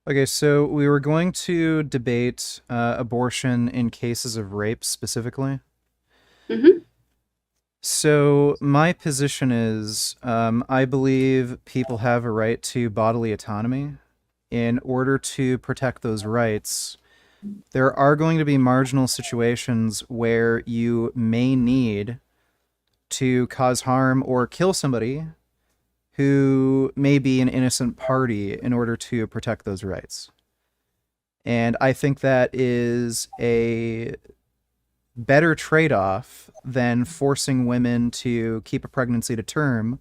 Okay, so we were going to debate abortion in cases of rape specifically. Hmm. So my position is, I believe people have a right to bodily autonomy. In order to protect those rights, there are going to be marginal situations where you may need to cause harm or kill somebody who may be an innocent party in order to protect those rights. And I think that is a better trade off than forcing women to keep a pregnancy to term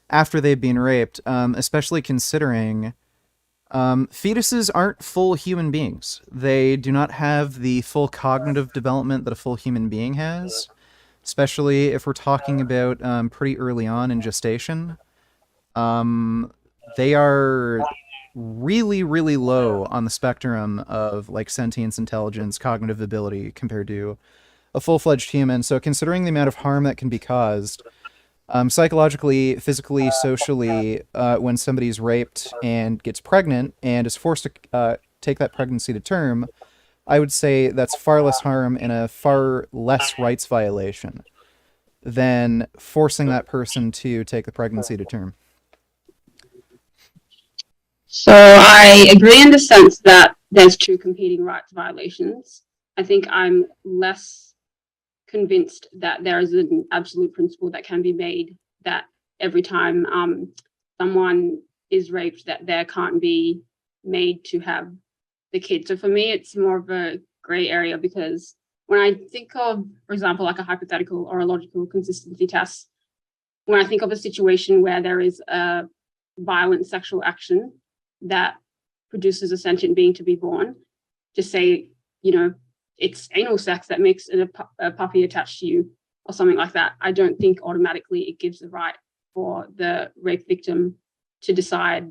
after they've been raped, especially considering fetuses aren't full human beings. They do not have the full cognitive development that a full human being has, especially if we're talking about pretty early on in gestation. Um, they are really, really low on the spectrum of like sentience, intelligence, cognitive ability compared to a full-fledged human. So considering the amount of harm that can be caused, psychologically, physically, socially, when somebody's raped and gets pregnant and is forced to take that pregnancy to term, I would say that's far less harm and a far less rights violation than forcing that person to take the pregnancy to term. So I agree in the sense that there's two competing rights violations. I think I'm less convinced that there is an absolute principle that can be made that every time someone is raped, that there can't be made to have the kid. So for me, it's more of a gray area because when I think of, for example, like a hypothetical or a logical consistency test, when I think of a situation where there is a violent sexual action that produces a sentient being to be born, just say, you know, it's anal sex that makes a puppy attached to you or something like that, I don't think automatically it gives the right for the rape victim to decide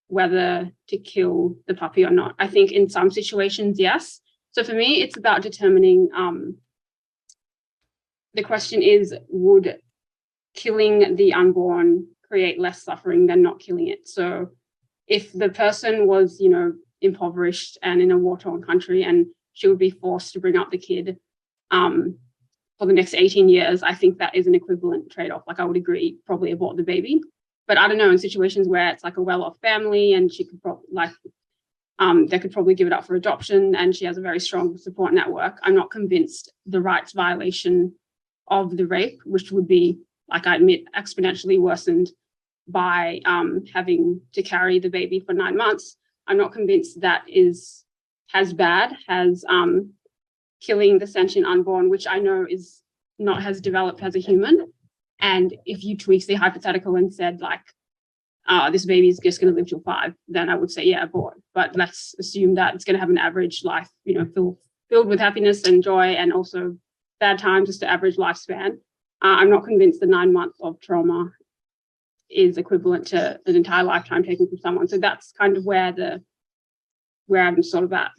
whether to kill the puppy or not. I think in some situations, yes. So for me, it's about determining the question is, would killing the unborn create less suffering than not killing it? So if the person was, impoverished and in a war-torn country and she would be forced to bring up the kid for the next 18 years, I think that is an equivalent trade-off. Like I would agree, probably abort the baby. But I don't know, in situations where it's like a well-off family and she could probably they could probably give it up for adoption and she has a very strong support network, I'm not convinced the rights violation of the rape, which would be, like I admit, exponentially worsened by having to carry the baby for 9 months. I'm not convinced that is as bad as killing the sentient unborn, which I know is not as developed as a human. And if you tweak the hypothetical and said like, this baby is just going to live till 5, then I would say, yeah, abort. But let's assume that it's going to have an average life, filled with happiness and joy and also bad times, just the average lifespan. I'm not convinced the 9 months of trauma is equivalent to an entire lifetime taken from someone. So that's kind of where I'm sort of at.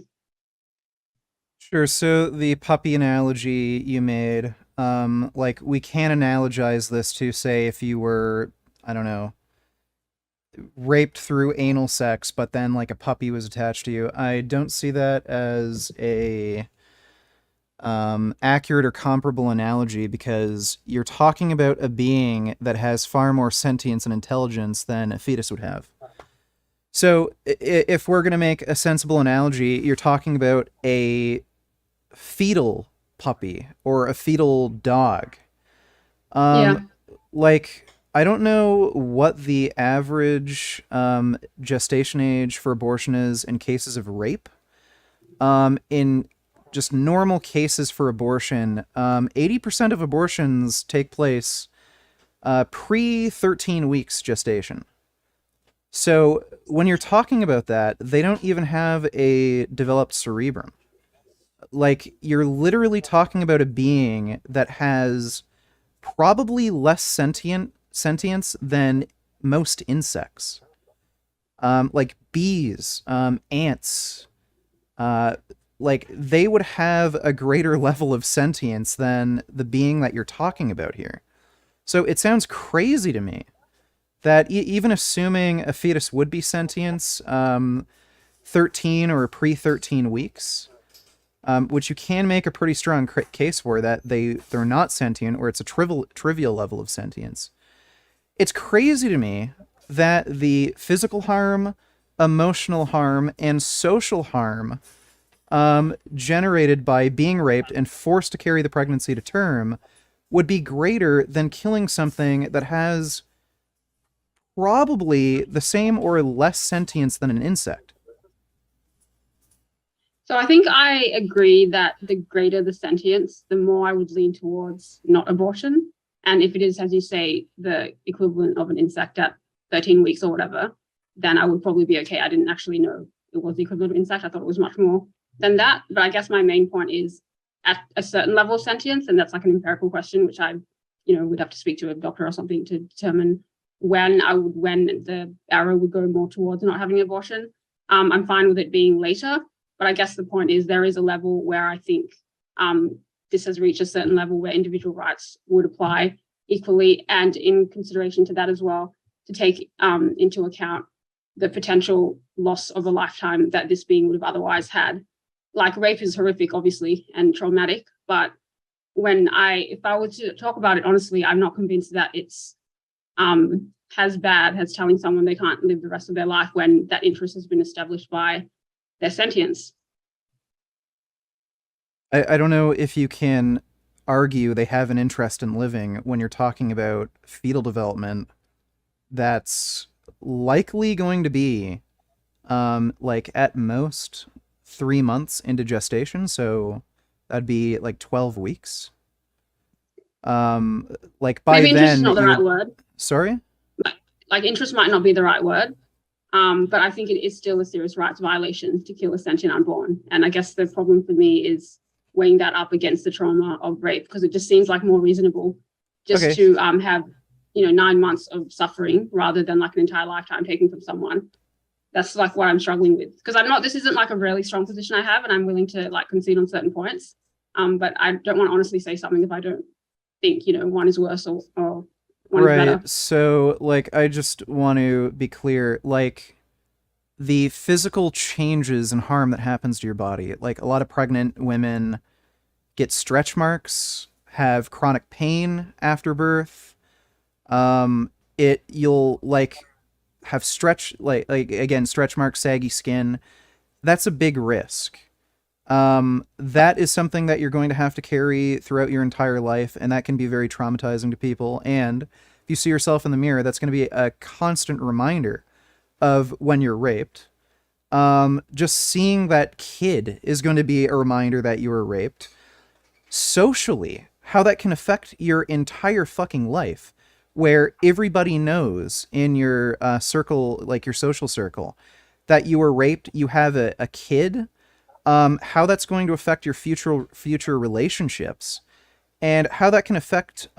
Sure. So the puppy analogy you made, like we can analogize this to say if you were, I don't know, raped through anal sex, but then like a puppy was attached to you. I don't see that as a accurate or comparable analogy because you're talking about a being that has far more sentience and intelligence than a fetus would have. So if we're going to make a sensible analogy, you're talking about a fetal puppy or a fetal dog. Yeah. Um, like I don't know what the average gestation age for abortion is in cases of rape. In just normal cases for abortion, 80% of abortions take place pre 13 weeks gestation. So when you're talking about that, they don't even have a developed cerebrum. Like you're literally talking about a being that has probably less sentience than most insects. Like bees, ants, uh, like they would have a greater level of sentience than the being that you're talking about here. So it sounds crazy to me that even assuming a fetus would be sentient, 13 or pre-13 weeks, which you can make a pretty strong case for, that they're not sentient, or it's a trivial level of sentience. It's crazy to me that the physical harm, emotional harm, and social harm generated by being raped and forced to carry the pregnancy to term would be greater than killing something that has probably the same or less sentience than an insect. So I think I agree that the greater the sentience, the more I would lean towards not abortion. And if it is, as you say, the equivalent of an insect at 13 weeks or whatever, then I would probably be okay. I didn't actually know it was the equivalent of insect. I thought it was much more than that. But I guess my main point is at a certain level of sentience, and that's like an empirical question, which I, would have to speak to a doctor or something to determine when the arrow would go more towards not having an abortion. I'm fine with it being later, but I guess the point is there is a level where I think this has reached a certain level where individual rights would apply equally, and in consideration to that as well, to take into account the potential loss of a lifetime that this being would have otherwise had. Like, rape is horrific, obviously, and traumatic, but if I were to talk about it honestly, I'm not convinced that it's as bad as telling someone they can't live the rest of their life when that interest has been established by their sentience. I don't know if you can argue they have an interest in living when you're talking about fetal development that's likely going to be like at most 3 months into gestation, so that'd be like 12 weeks. Like by Maybe interest is then not the right word. Sorry? Like interest might not be the right word. But I think it is still a serious rights violation to kill a sentient unborn. And I guess the problem for me is weighing that up against the trauma of rape, because it just seems like more reasonable just to have 9 months of suffering rather than like an entire lifetime taken from someone. That's like what I'm struggling with, because this isn't like a really strong position I have, and I'm willing to like concede on certain points. But I don't want to honestly say something if I don't think one is worse or one is better. Right. So like I just want to be clear, like the physical changes and harm that happens to your body. Like a lot of pregnant women get stretch marks, have chronic pain after birth. You'll like have stretch marks, saggy skin. That's a big risk. That is something that you're going to have to carry throughout your entire life, and that can be very traumatizing to people. And if you see yourself in the mirror, that's going to be a constant reminder of when you're raped. Just seeing that kid is going to be a reminder that you were raped. Socially, how that can affect your entire fucking life, where everybody knows in your circle, like your social circle, that you were raped, you have a kid, how that's going to affect your future relationships, and how that can affect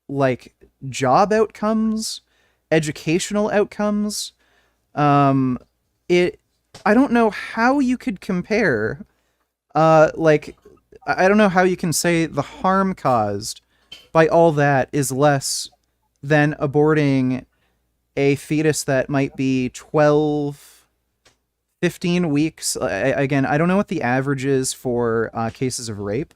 like job outcomes, educational outcomes. I don't know how you could compare. I don't know how you can say the harm caused by all that is less than aborting a fetus that might be 12, 15 weeks. Again, I don't know what the average is for cases of rape.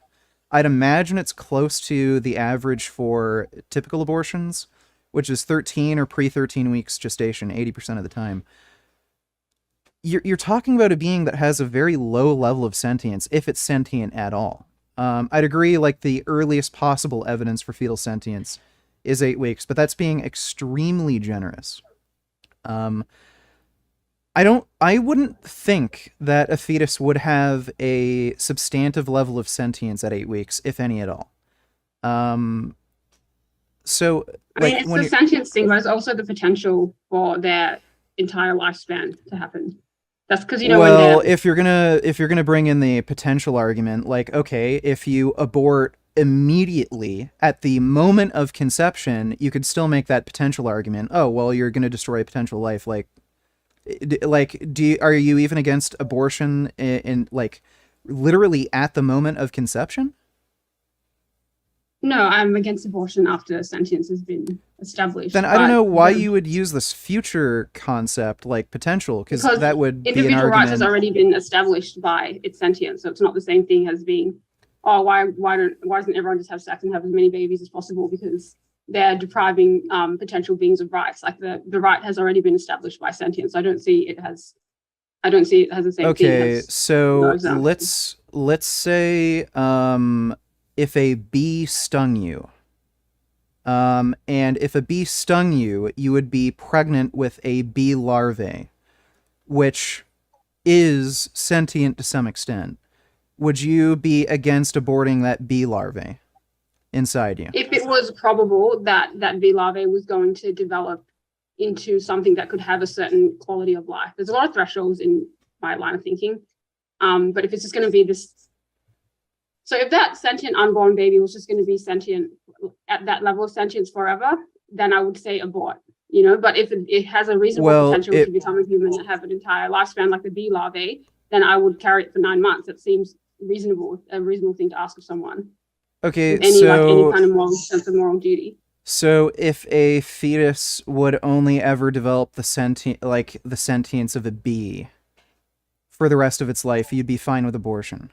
I'd imagine it's close to the average for typical abortions, which is 13 or pre-13 weeks gestation 80% of the time. You're talking about a being that has a very low level of sentience, if it's sentient at all. I'd agree, like, the earliest possible evidence for fetal sentience is 8 weeks, but that's being extremely generous. I wouldn't think that a fetus would have a substantive level of sentience at 8 weeks, if any at all. So, like, it's the sentience thing, but it's also the potential for their entire lifespan to happen. That's because if you're gonna bring in the potential argument, like, okay, if you abort immediately at the moment of conception, you could still make that potential argument. Oh, well, you're gonna destroy potential life. Are you even against abortion in like literally at the moment of conception? No, I'm against abortion after sentience has been established. Then I don't know why the, you would use this future concept like potential, because because that would be an individual rights has argument. already been established by its sentience, so it's not the same thing as being, oh, why doesn't everyone just have sex and have as many babies as possible, because they're depriving potential beings of rights. Like the right has already been established by sentience. I don't see it as the same thing Okay, as so example. let's say if a bee stung you, and if a bee stung you, you would be pregnant with a bee larvae, which is sentient to some extent. Would you be against aborting that bee larvae inside you? If it was probable that that bee larvae was going to develop into something that could have a certain quality of life, there's a lot of thresholds in my line of thinking. But if it's just going to be this, so if that sentient unborn baby was just going to be sentient at that level of sentience forever, then I would say abort. But if it has a reasonable potential to become a human and have an entire lifespan like the bee larvae, then I would carry it for 9 months. It seems reasonable, a reasonable thing to ask of someone. Okay, With any kind of moral sense of moral duty. So if a fetus would only ever develop the sentience of a bee for the rest of its life, you'd be fine with abortion.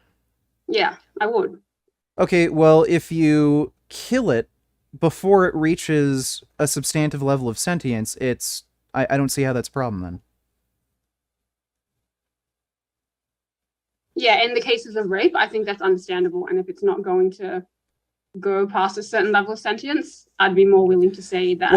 Yeah, I would. Okay, well, if you kill it before it reaches a substantive level of sentience, I don't see how that's a problem then. Yeah, in the cases of rape, I think that's understandable. And if it's not going to go past a certain level of sentience, I'd be more willing to say that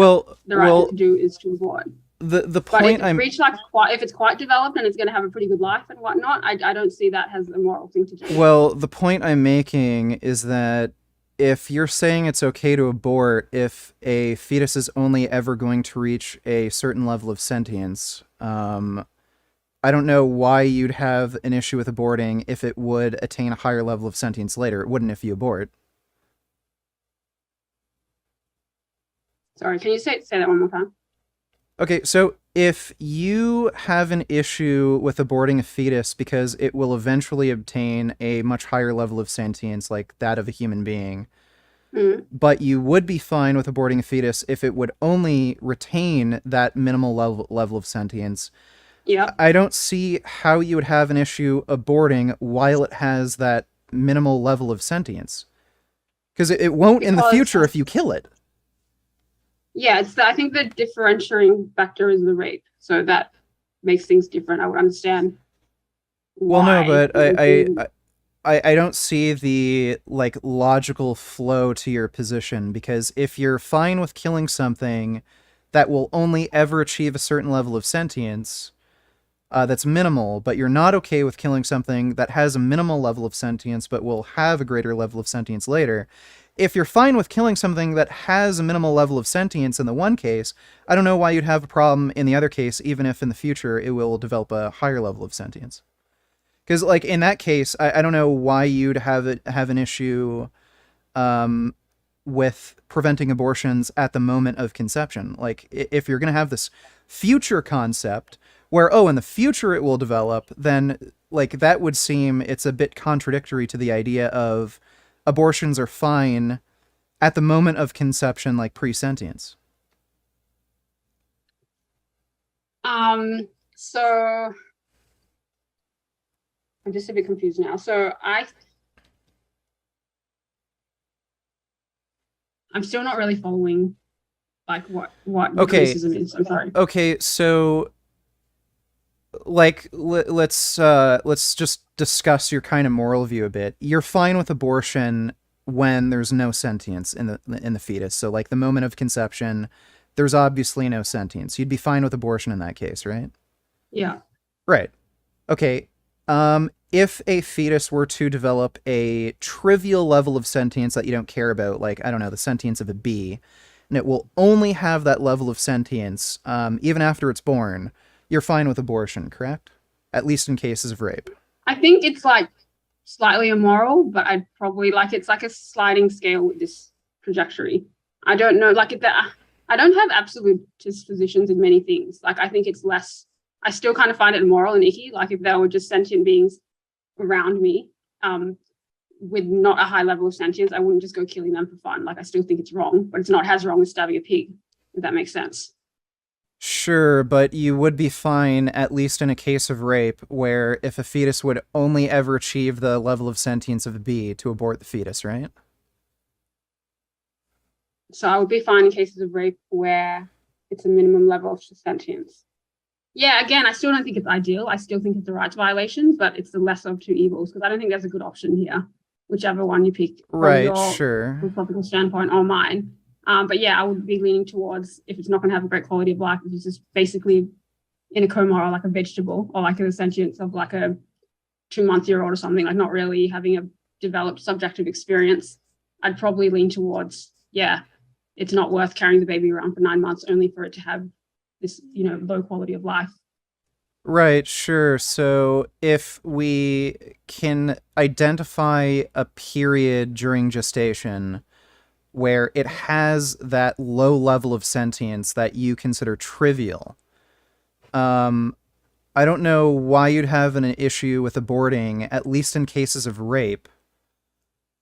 the right thing to do is to abort. The But point if it's if it's quite developed and it's going to have a pretty good life and whatnot, I don't see that as a moral thing to do. Well, the point I'm making is that if you're saying it's okay to abort if a fetus is only ever going to reach a certain level of sentience, I don't know why you'd have an issue with aborting if it would attain a higher level of sentience later. It wouldn't if you abort. Sorry, can you say that one more time? Okay, so if you have an issue with aborting a fetus because it will eventually obtain a much higher level of sentience, like that of a human being, but you would be fine with aborting a fetus if it would only retain that minimal level of sentience. Yeah. I don't see how you would have an issue aborting while it has that minimal level of sentience. Because it won't in the future if you kill it. Yeah, I think the differentiating factor is the rape. So that makes things different. I would understand why. Well, no, but I don't see the logical flow to your position, because if you're fine with killing something that will only ever achieve a certain level of sentience, that's minimal, but you're not okay with killing something that has a minimal level of sentience but will have a greater level of sentience later. If you're fine with killing something that has a minimal level of sentience in the one case, I don't know why you'd have a problem in the other case, even if in the future it will develop a higher level of sentience. Because, in that case, I don't know why you'd have an issue with preventing abortions at the moment of conception. If you're going to have this future concept where, in the future it will develop, then, that would seem it's a bit contradictory to the idea of abortions are fine at the moment of conception, like pre-sentience. So I'm just a bit confused now. So I'm still not really following what the criticism is. I'm sorry. Okay, so let's just discuss your kind of moral view a bit. You're fine with abortion when there's no sentience in the fetus. So the moment of conception, there's obviously no sentience. You'd be fine with abortion in that case, right? Yeah. Right. Okay. If a fetus were to develop a trivial level of sentience that you don't care about, I don't know, the sentience of a bee, and it will only have that level of sentience, even after it's born, you're fine with abortion, correct? At least in cases of rape. I think it's slightly immoral, but I'd probably it's a sliding scale with this trajectory. I don't know, I don't have absolutist positions in many things. I think it's less, I still kind of find it immoral and icky. If there were just sentient beings around me, with not a high level of sentience, I wouldn't just go killing them for fun. Like, I still think it's wrong, but it's not as wrong as stabbing a pig, if that makes sense. Sure, but you would be fine, at least in a case of rape, where if a fetus would only ever achieve the level of sentience of a bee to abort the fetus, right? So I would be fine in cases of rape where it's a minimum level of sentience. Yeah, again, I still don't think it's ideal. I still think it's a rights violation, but it's the lesser of two evils, because I don't think there's a good option here, whichever one you pick from Right, your sure. philosophical standpoint or mine. But yeah, I would be leaning towards, if it's not going to have a great quality of life, if it's just basically in a coma or like a vegetable or like a sentience of like a 2-month-year-old or something, like not really having a developed subjective experience, I'd probably lean towards, yeah, it's not worth carrying the baby around for 9 months only for it to have this, low quality of life. Right, sure. So if we can identify a period during gestation where it has that low level of sentience that you consider trivial, um, I don't know why you'd have an issue with aborting, at least in cases of rape,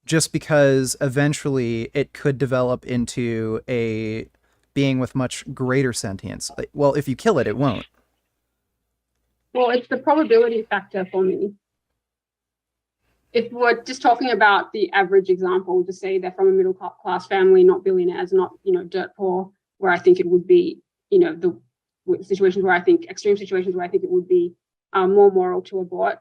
just because eventually it could develop into a being with much greater sentience. Well, if you kill it, it won't. Well, it's the probability factor for me. If we're just talking about the average example, to say they're from a middle class family, not billionaires, not dirt poor, where I think it would be, the situations where I think extreme situations where I think it would be more moral to abort.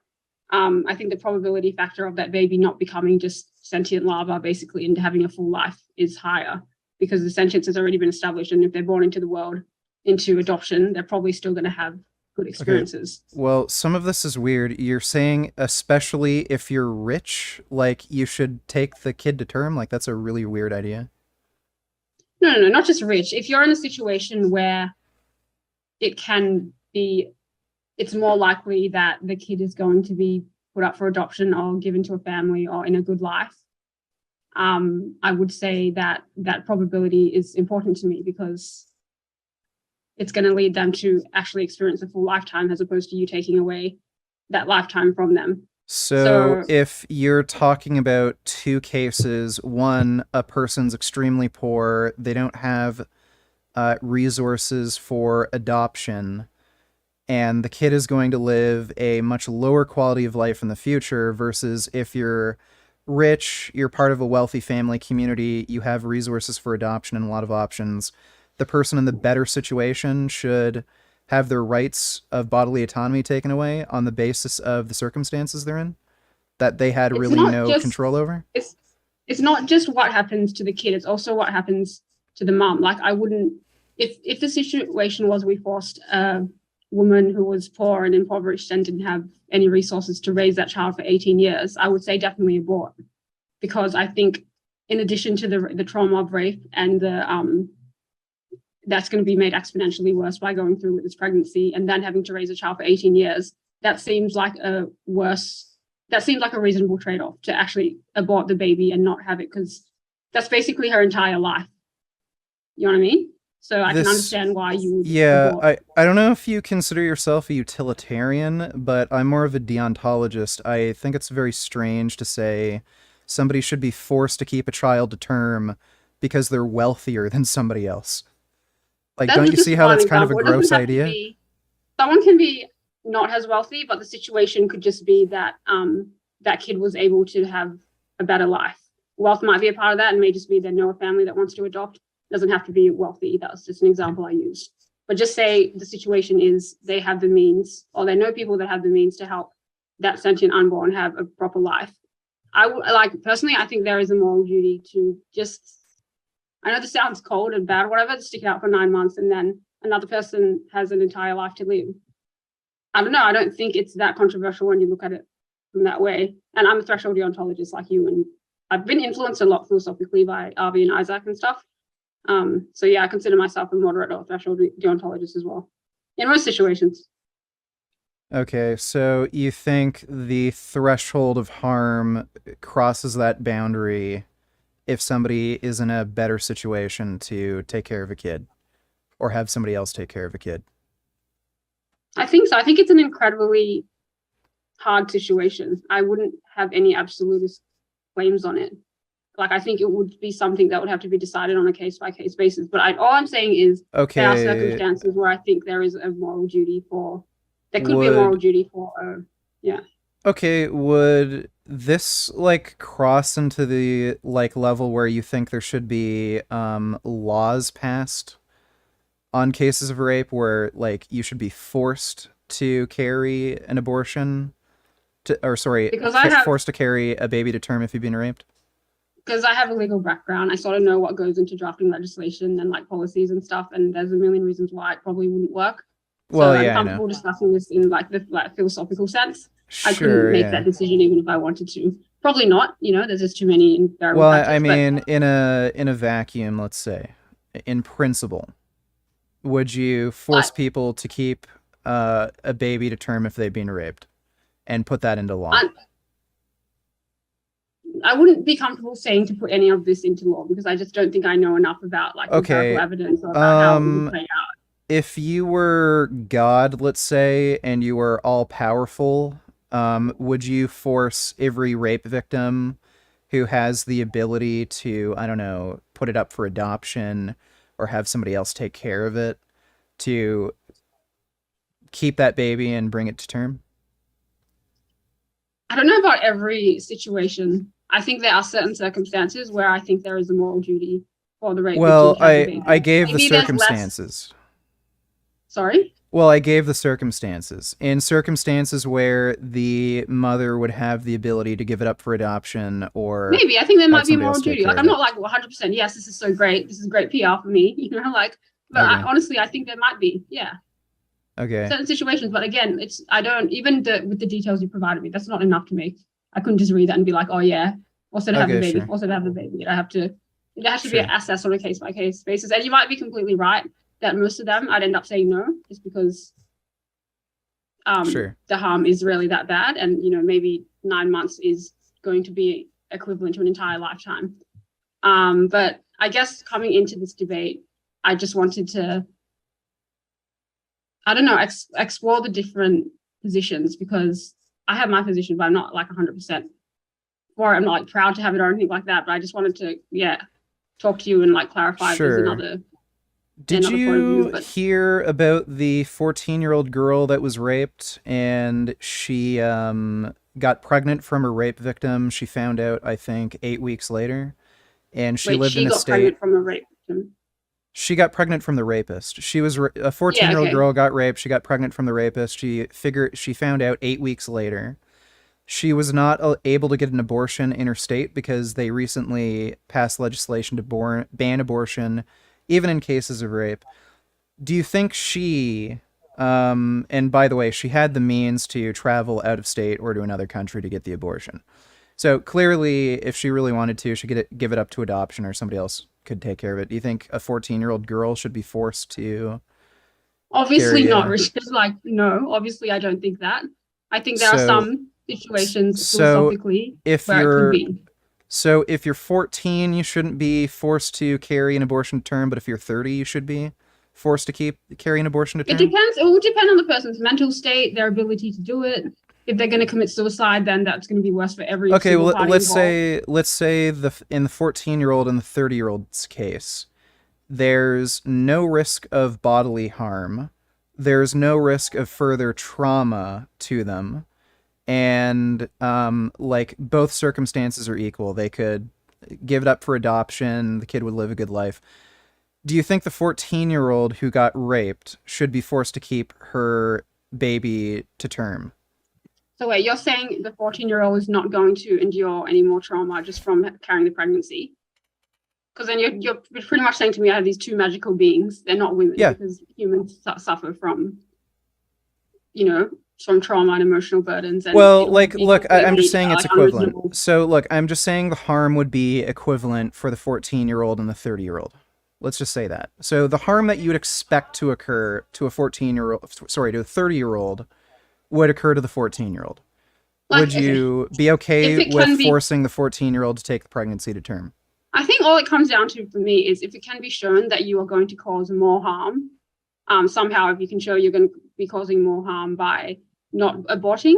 I think the probability factor of that baby not becoming just sentient larva basically into having a full life is higher, because the sentience has already been established, and if they're born into the world into adoption, they're probably still going to have good Okay. experiences. Well, some of this is weird. You're saying, especially if you're rich, like you should take the kid to term. Like that's a really weird idea. No, not just rich. If you're in a situation where it can be, it's more likely that the kid is going to be put up for adoption or given to a family or in a good life, I would say that that probability is important to me, because it's going to lead them to actually experience a full lifetime, as opposed to you taking away that lifetime from them. So So if you're talking about two cases, one, a person's extremely poor, they don't have resources for adoption, and the kid is going to live a much lower quality of life in the future, versus if you're rich, you're part of a wealthy family community, you have resources for adoption and a lot of options. The person in the better situation should have their rights of bodily autonomy taken away on the basis of the circumstances they're in that they had it's really not no just control over. it's it's not just what happens to the kid, it's also what happens to the mom. Like, I wouldn't, if the situation was we forced a woman who was poor and impoverished and didn't have any resources to raise that child for 18 years, I would say definitely abort, because I think in addition to the trauma of rape and the that's going to be made exponentially worse by going through with this pregnancy and then having to raise a child for 18 years, that seems like a reasonable trade-off, to actually abort the baby and not have it, because that's basically her entire life. You know what I mean? So I can This, understand why you would yeah, abort. I don't know if you consider yourself a utilitarian, but I'm more of a deontologist. I think it's very strange to say somebody should be forced to keep a child to term because they're wealthier than somebody else. Like, That don't was you see just how one that's kind of a example. It doesn't gross have to idea? be, someone can be not as wealthy, but the situation could just be that that kid was able to have a better life. Wealth might be a part of that, and may just be they know a family that wants to adopt. It doesn't have to be wealthy. That's just an example I used. But just say the situation is they have the means, or they know people that have the means to help that sentient unborn have a proper life. I would, like, personally, I think there is a moral duty to just, I know this sounds cold and bad or whatever, stick it out for 9 months and then another person has an entire life to live. I don't know. I don't think it's that controversial when you look at it from that way. And I'm a threshold deontologist like you, and I've been influenced a lot philosophically by Arby and Isaac and stuff. So yeah, I consider myself a moderate or threshold deontologist as well, in most situations. Okay, so you think the threshold of harm crosses that boundary if somebody is in a better situation to take care of a kid or have somebody else take care of a kid? I think so. I think it's an incredibly hard situation. I wouldn't have any absolutist claims on it. Like, I think it would be something that would have to be decided on a case-by-case basis. But all I'm saying is there are Okay, circumstances where I think there is a moral duty for, there could be a moral would duty for, yeah. okay, would this like cross into the like level where you think there should be laws passed on cases of rape where like you should be forced to carry an abortion to, or sorry, Because I have, forced to carry a baby to term if you've been raped? because I have a legal background, I sort of know what goes into drafting legislation and like policies and stuff, and there's a million reasons why it probably wouldn't work. So Well, I'm yeah, I know. comfortable discussing this in like the like philosophical sense. I couldn't Sure, make yeah. that decision even if I wanted to. Probably not, there's just too many variable Well, I factors. But mean, in a vacuum, let's say, in principle, would you force like, people to keep a baby to term if they've been raped and put that into law? I, I wouldn't be comfortable saying to put any of this into law because I just don't think I know enough about like empirical Okay. evidence or about how it would play out. If you were God, let's say, and you were all powerful, would you force every rape victim who has the ability to, I don't know, put it up for adoption or have somebody else take care of it to keep that baby and bring it to term? I don't know about every situation. I think there are certain circumstances where I think there is a moral duty for the rape victim Well, to have the baby. I gave the Maybe there's less. circumstances. Sorry? Well, I gave the circumstances. In circumstances where the mother would have the ability to give it up for adoption or Maybe. I think there have might be a somebody moral else take duty. care Like, of I'm it. not like 100%, yes, this is so great. This is great PR for me, like, but Okay. honestly, I think there might be, yeah, Okay. certain situations. But again, I don't, even with the details you provided me, that's not enough to me. I couldn't just read that and be like, oh, yeah, also to have the Okay, baby, sure. also to have the baby. It has to be Sure. assessed on a case by case basis. And you might be completely right that most of them I'd end up saying no, just because Sure. the harm is really that bad. And, maybe 9 months is going to be equivalent to an entire lifetime. But I guess coming into this debate, I just wanted to, I don't know, explore the different positions because I have my position, but I'm not like 100% for it. I'm not like proud to have it or anything like that. But I just wanted to, talk to you and like clarify if there's Sure. Did another point of view. you But hear about the 14-year-old girl that was raped and she got pregnant from her rape victim? She found out, I think, 8 weeks later, and she wait, lived in she a got state. pregnant from a rape victim. She got pregnant from the rapist. She was a Yeah, 14-year-old okay. girl got raped. She got pregnant from the rapist. She found out 8 weeks later. She was not able to get an abortion interstate because they recently passed legislation to ban abortion, even in cases of rape. Do you think and by the way, she had the means to travel out of state or to another country to get the abortion. So clearly, if she really wanted to, she could give it up to adoption or somebody else could take care of it. Do you think a 14-year-old girl should be forced to Obviously carry not, a... Richard. Like, no, obviously I don't think that. I think there are So, some situations so philosophically if where it could you're be. So if you're 14, you shouldn't be forced to carry an abortion to term, but if you're 30, you should be forced to carry an abortion to It term? depends. It will depend on the person's mental state, their ability to do it. If they're going to commit suicide, then that's going to be worse for every Okay, single well party involved. let's say in the 14-year-old and the 30-year-old's case, there's no risk of bodily harm. There's no risk of further trauma to them. And like both circumstances are equal. They could give it up for adoption, the kid would live a good life. Do you think the 14-year-old who got raped should be forced to keep her baby to term? So wait, you're saying the 14-year-old is not going to endure any more trauma just from carrying the pregnancy? Because then you're pretty much saying to me I have these two magical beings. They're not women Yeah. because humans suffer from, from trauma and emotional burdens. And Well, it would like, be look, I'm just completely saying it's like equivalent. unreasonable. So, look, I'm just saying the harm would be equivalent for the 14-year-old and the 30-year-old. Let's just say that. So, the harm that you would expect to occur to a 14-year-old, sorry, to a 30-year-old would occur to the 14-year-old. Like, Would okay, you be if okay it with can be, forcing the 14-year-old to take the pregnancy to term? I think all it comes down to for me is if it can be shown that you are going to cause more harm, somehow if you can show you're going to be causing more harm by not aborting,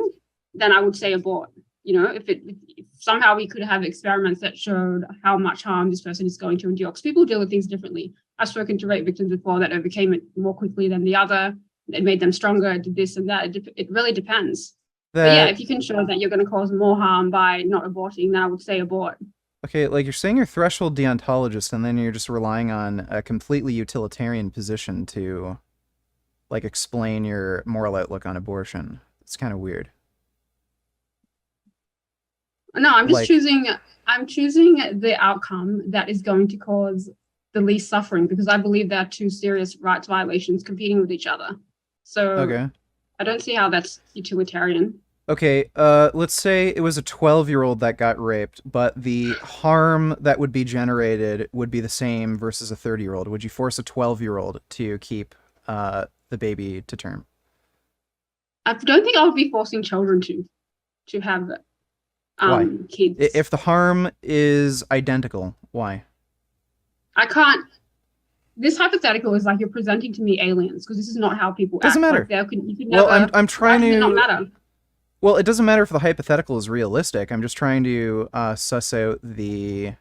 then I would say abort. if somehow we could have experiments that showed how much harm this person is going to endure, because people deal with things differently. I've spoken to rape victims before that overcame it more quickly than the other. It made them stronger, did this and that. It really depends. But yeah, if you can show that you're going to cause more harm by not aborting, then I would say abort. Okay, like you're saying you're threshold deontologist, and then you're just relying on a completely utilitarian position to, like, explain your moral outlook on abortion. It's kind of weird. No, I'm just Like, choosing. I'm choosing the outcome that is going to cause the least suffering, because I believe there are two serious rights violations competing with each other. So okay. I don't see how that's utilitarian. Okay, let's say it was a 12-year-old that got raped, but the harm that would be generated would be the same versus a 30-year-old. Would you force a 12-year-old to keep the baby to term? I don't think I would be forcing children to have Why? kids. If the harm is identical, why? I can't. This hypothetical is like you're presenting to me aliens, because this is not how people Doesn't act. matter. Like you could Well, never. I'm trying Why does it not to. matter? Well, it doesn't matter if the hypothetical is realistic. I'm just trying to suss out the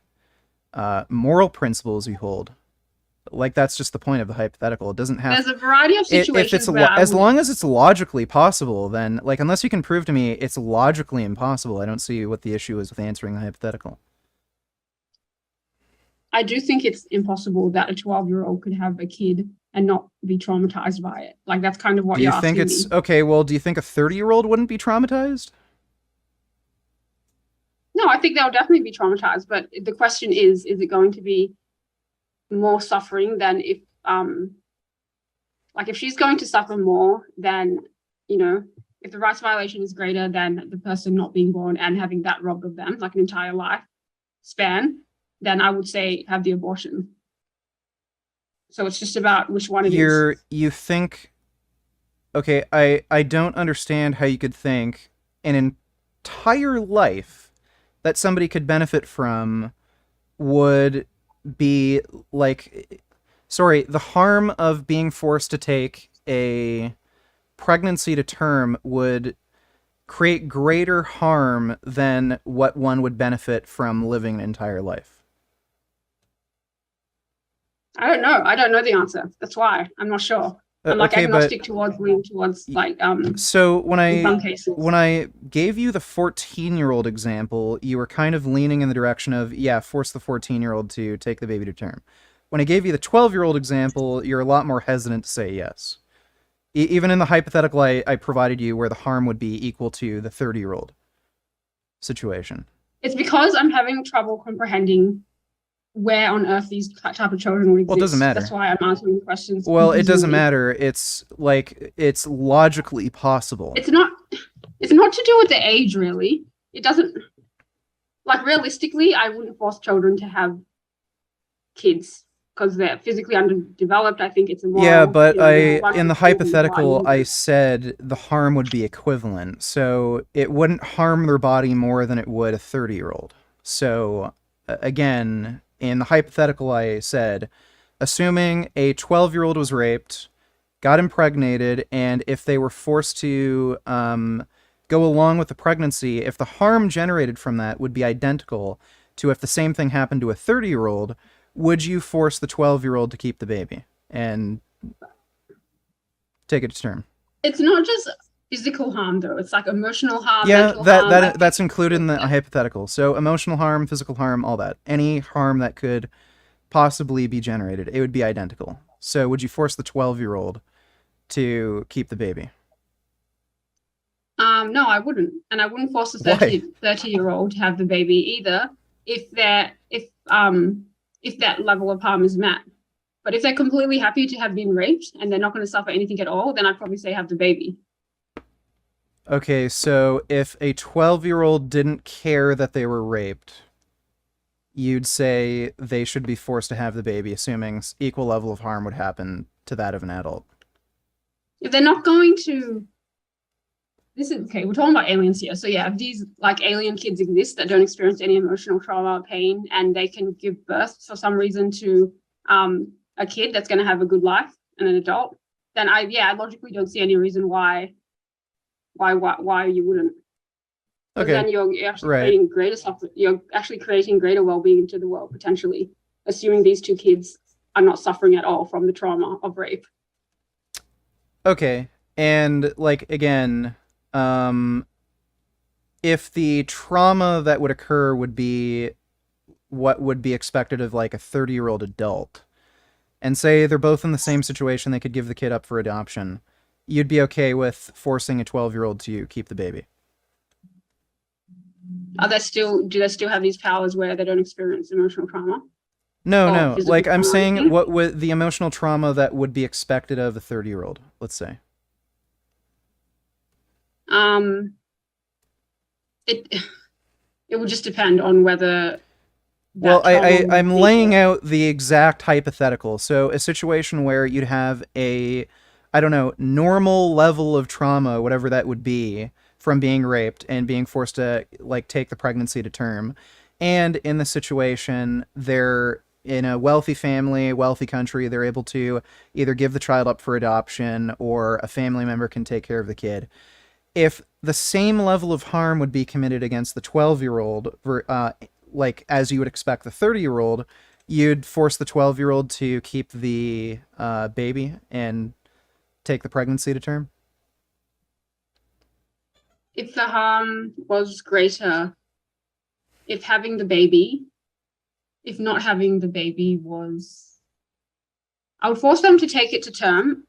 moral principles you hold. Like, that's just the point of the hypothetical. It doesn't have. There's a variety of situations If it's where as long as it's logically possible, then, like, unless you can prove to me it's logically impossible, I don't see what the issue is with answering the hypothetical. I do think it's impossible that a 12-year-old could have a kid and not be traumatized by it. Like, that's kind of what Do you you're think asking it's me. okay? Well, do you think a 30-year-old wouldn't be traumatized? No, I think they'll definitely be traumatized, but the question is it going to be more suffering than if like if she's going to suffer more than, if the rights violation is greater than the person not being born and having that robbed of them, like an entire life span, then I would say have the abortion. So it's just about which one it is. You think, okay, I don't understand how you could think an entire life that somebody could benefit from would be like, sorry, the harm of being forced to take a pregnancy to term would create greater harm than what one would benefit from living an entire life. I don't know. I don't know the answer. That's why I'm not sure. I'm like Okay, but agnostic towards like so in some cases. when I gave you the 14-year-old example, you were kind of leaning in the direction of, yeah, force the 14-year-old to take the baby to term. When I gave you the 12-year-old example, you're a lot more hesitant to say yes. Even in the hypothetical I provided you, where the harm would be equal to the 30-year-old situation. It's because I'm having trouble comprehending where on earth these type of children would exist. Well, it doesn't matter. That's why I'm answering the questions. Well, it doesn't matter. It's like, it's logically possible. It's not to do with the age, really. It doesn't, like, realistically, I wouldn't force children to have kids because they're physically underdeveloped. I think it's a moral. Yeah, but in the reasons hypothetical, why I said the harm would be equivalent. So it wouldn't harm their body more than it would a 30-year-old. So again, in the hypothetical, I said, assuming a 12-year-old was raped, got impregnated, and if they were forced to go along with the pregnancy, if the harm generated from that would be identical to if the same thing happened to a 30-year-old, would you force the 12-year-old to keep the baby and take it to term? It's not just physical harm, though. It's like emotional harm. Yeah, mental harm, like, that's included in the hypothetical. So emotional harm, physical harm, all that. Any harm that could possibly be generated, it would be identical. So would you force the 12-year-old to keep the baby? No, I wouldn't. And I wouldn't force a Why? 30-year-old to have the baby either if that level of harm is met. But if they're completely happy to have been raped and they're not going to suffer anything at all, then I'd probably say have the baby. Okay, so if a 12-year-old didn't care that they were raped, you'd say they should be forced to have the baby, assuming equal level of harm would happen to that of an adult. If they're not going to, this is okay, we're talking about aliens here. So yeah, if these like alien kids exist that don't experience any emotional trauma or pain, and they can give birth for some reason to a kid that's going to have a good life and an adult, then I logically don't see any reason why you wouldn't. So Okay. then you're actually Right. creating greater suffering. You're actually creating greater well-being into the world potentially, assuming these two kids are not suffering at all from the trauma of rape. Okay. And like again, um if the trauma that would occur would be what would be expected of like a 30-year-old adult, and say they're both in the same situation, they could give the kid up for adoption, you'd be okay with forcing a 12-year-old to keep the baby? Are they still? Do they still have these powers where they don't experience emotional trauma No, or no. physical Like I'm trauma or saying, anything? what would the emotional trauma that would be expected of a 30-year-old, let's say? Um, it it would just depend on whether Well, that trauma I'm would be. laying out the exact hypothetical. So a situation where you'd have a, I don't know, normal level of trauma, whatever that would be, from being raped and being forced to like take the pregnancy to term. And in the situation, they're in a wealthy family, wealthy country, they're able to either give the child up for adoption or a family member can take care of the kid. If the same level of harm would be committed against the 12-year-old, like as you would expect the 30-year-old, you'd force the 12-year-old to keep the baby and take the pregnancy to term. If the harm was greater, if having the baby, if not having the baby was, I would force them to take it to term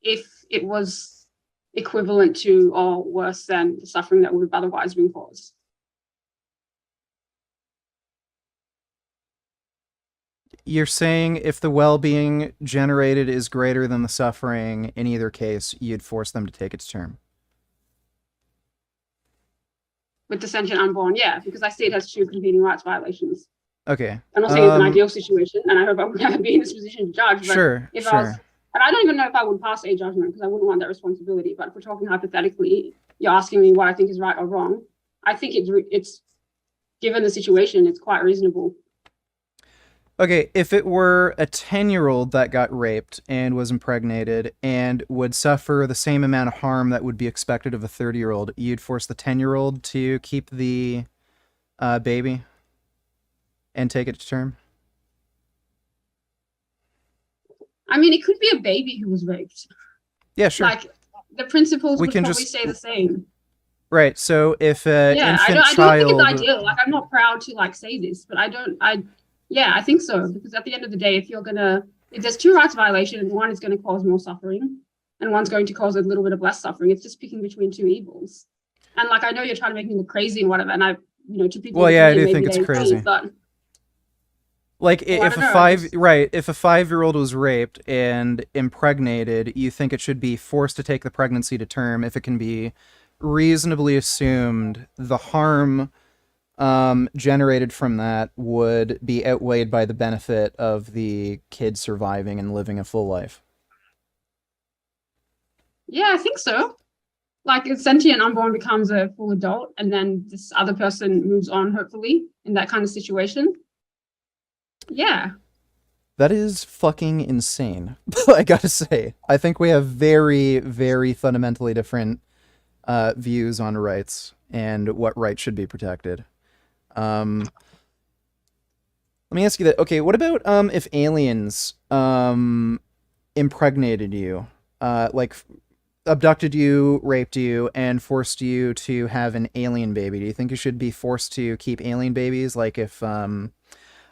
if it was equivalent to or worse than the suffering that would have otherwise been caused. You're saying if the well-being generated is greater than the suffering in either case, you'd force them to take it to term. With the sentient unborn, yeah, because I see it as two competing rights violations. Okay. I'm not saying it's an ideal situation, and I hope I would never be in this position to judge, but Sure, if I was, sure. and I don't even know if I would pass a judgment because I wouldn't want that responsibility, but if we're talking hypothetically, you're asking me what I think is right or wrong. I think it's given the situation, it's quite reasonable. Okay, if it were a 10-year-old that got raped and was impregnated and would suffer the same amount of harm that would be expected of a 30-year-old, you'd force the 10-year-old to keep the baby and take it to term? I mean, it could be a baby who was raped. Yeah, sure. Like the principles We would can probably just stay the same. right. So if an Yeah, infant I don't think it's child, ideal. Like I'm not proud to like say this, but yeah, I think so because at the end of the day, if there's two rights violations, one is going to cause more suffering, and one's going to cause a little bit of less suffering. It's just picking between two evils. And like I know you're trying to make me look crazy and whatever, and to people's well, yeah, I opinion, do maybe think it's they agree, crazy. but Like well, I if don't a know. I five just right, if a 5-year-old was raped and impregnated, you think it should be forced to take the pregnancy to term if it can be reasonably assumed the harm generated from that would be outweighed by the benefit of the kid surviving and living a full life. yeah, I think so. Like a sentient unborn becomes a full adult, and then this other person moves on, hopefully, in that kind of situation. Yeah. That is fucking insane. I gotta say, I think we have very, very fundamentally different views on rights and what rights should be protected. Um, Let me ask you that. Okay, what about if aliens impregnated you, like abducted you, raped you, and forced you to have an alien baby? Do you think you should be forced to keep alien babies? Like if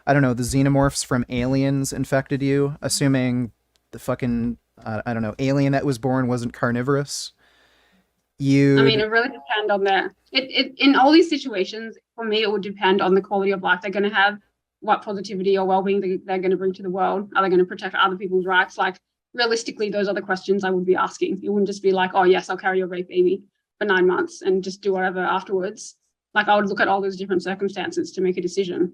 I don't know, the xenomorphs from Aliens infected you, assuming the fucking I don't know, alien that was born wasn't carnivorous. I mean, it You'd really depends on it in all these situations, for me, it would depend on the quality of life they're going to have, what positivity or well-being they're going to bring to the world. Are they going to protect other people's rights? Like, realistically, those are the questions I would be asking. It wouldn't just be like, oh, yes, I'll carry your rape baby for 9 months and just do whatever afterwards. Like, I would look at all those different circumstances to make a decision.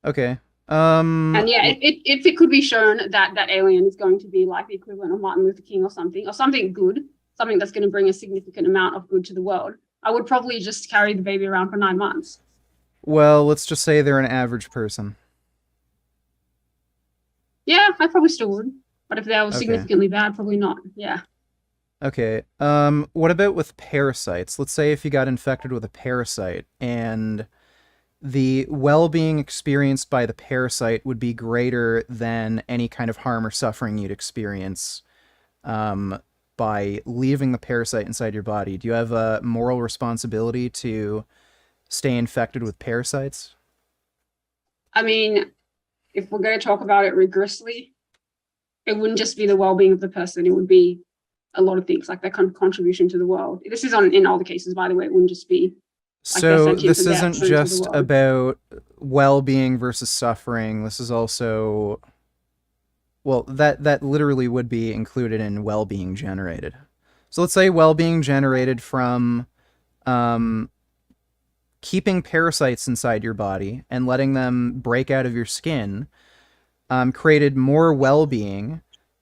okay. And yeah, if it could be shown that that alien is going to be like the equivalent of Martin Luther King or something good, something that's going to bring a significant amount of good to the world, I would probably just carry the baby around for 9 months. Well, let's just say they're an average person. Yeah, I probably still would. But if they were Okay. significantly bad, probably not. Yeah. Okay. What about with parasites? Let's say if you got infected with a parasite and the well-being experienced by the parasite would be greater than any kind of harm or suffering you'd experience um, by leaving the parasite inside your body. Do you have a moral responsibility to stay infected with parasites? I mean, if we're going to talk about it rigorously, it wouldn't just be the well-being of the person. It would be a lot of things, like their contribution to the world. This is on in all the cases, by the way. It wouldn't just be like their So sentience this and their isn't action to the just world. about well-being versus suffering. This is also, well, that literally would be included in well-being generated. So let's say well-being generated from um, keeping parasites inside your body and letting them break out of your skin created more well-being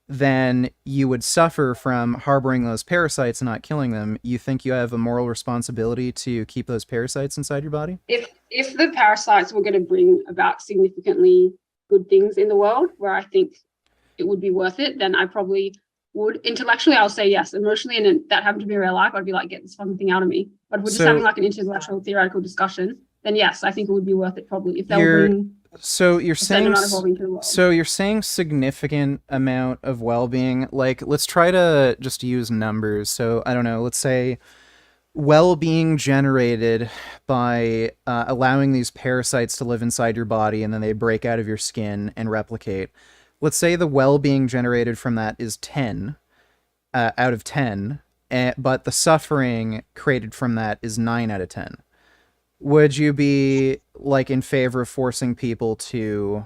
than you would suffer from harboring those parasites and not killing them. You think you have a moral responsibility to keep those parasites inside your body? If the parasites were going to bring about significantly good things in the world, where I think it would be worth it, then I probably would. Intellectually, I'll say yes. Emotionally, and that happened to be real life, I'd be like, get this fucking thing out of me. But if we're just having So like an intellectual theoretical discussion, then yes, I think it would be worth it probably if they'll you're bring so you're a certain saying amount of well-being to the world. so you're saying significant amount of well-being. Like let's try to just use numbers. So I don't know. Let's say well-being generated by allowing these parasites to live inside your body and then they break out of your skin and replicate. Let's say the well-being generated from that is 10 out of 10, but the suffering created from that is 9 out of 10. Would you be like in favor of forcing people to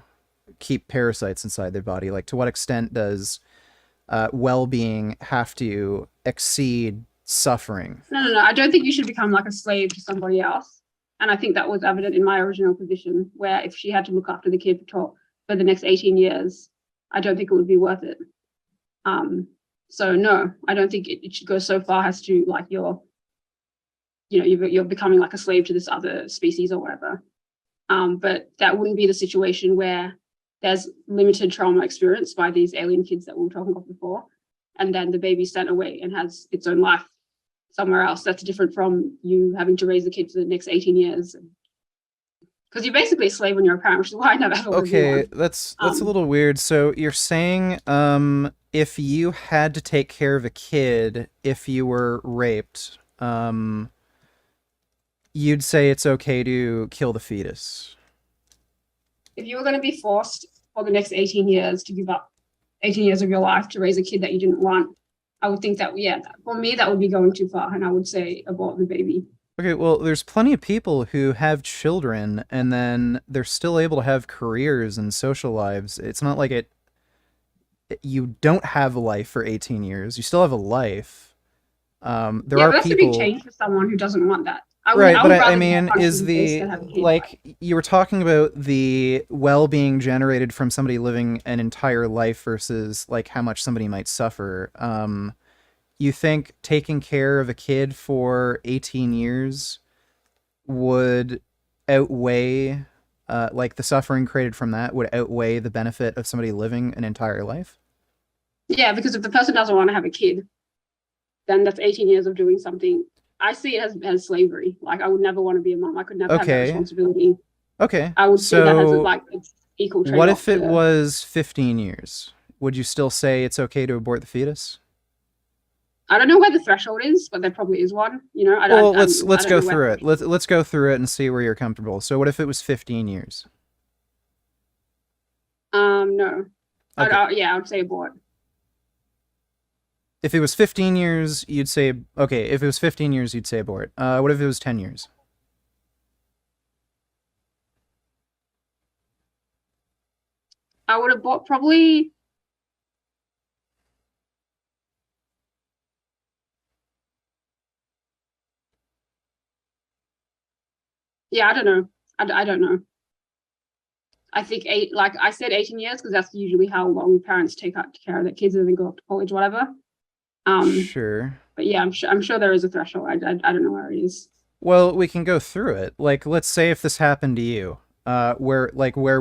keep parasites inside their body? Like, to what extent does well-being have to exceed suffering? No. I don't think you should become like a slave to somebody else. And I think that was evident in my original position, where if she had to look after the kid for the next 18 years, I don't think it would be worth it. So no, I don't think it should go so far as to like you're becoming like a slave to this other species or whatever. But that wouldn't be the situation where there's limited trauma experienced by these alien kids that we were talking about before, and then the baby's sent away and has its own life somewhere else. That's different from you having to raise the kid for the next 18 years. Because you're basically a slave when you're a parent, which is why I never ever would be Okay, one. that's a little weird. So you're saying if you had to take care of a kid if you were raped, you'd say it's okay to kill the fetus. If you were going to be forced for the next 18 years to give up 18 years of your life to raise a kid that you didn't want, I would think that, yeah, for me, that would be going too far. And I would say abort the baby. Okay, well, there's plenty of people who have children and then they're still able to have careers and social lives. It's not like you don't have a life for 18 years. You still have a life. There Yeah, are but that's a big people. change for someone who doesn't want that. Right, I but would I rather be mean, punched is in the face the than have a kid. like you were talking about the well-being generated from somebody living an entire life versus like how much somebody might suffer. You think taking care of a kid for 18 years would outweigh like the suffering created from that would outweigh the benefit of somebody living an entire life? Yeah, because if the person doesn't want to have a kid, then that's 18 years of doing something. I see it as slavery. Like I would never want to be a mom. I could never have that Okay. responsibility. Okay. I would see that as So like an equal what trade-off if it to. was 15 years? Would you still say it's okay to abort the fetus? I don't know where the threshold is, but there probably is one. You know, Well, I let's don't go know where. through it. Let's go through it and see where you're comfortable. So what if it was 15 years? No. Okay. Yeah, I would say abort. If it was 15 years, you'd say okay. If it was 15 years, you'd say abort. What if it was 10 years? I would abort probably. Yeah, I don't know. I don't know. I think like I said, 18 years because that's usually how long parents take care of their kids and then go off to college, whatever. Sure. But yeah, I'm sure there is a threshold. I don't know where it is. Well, we can go through it. Like, let's say if this happened to you, where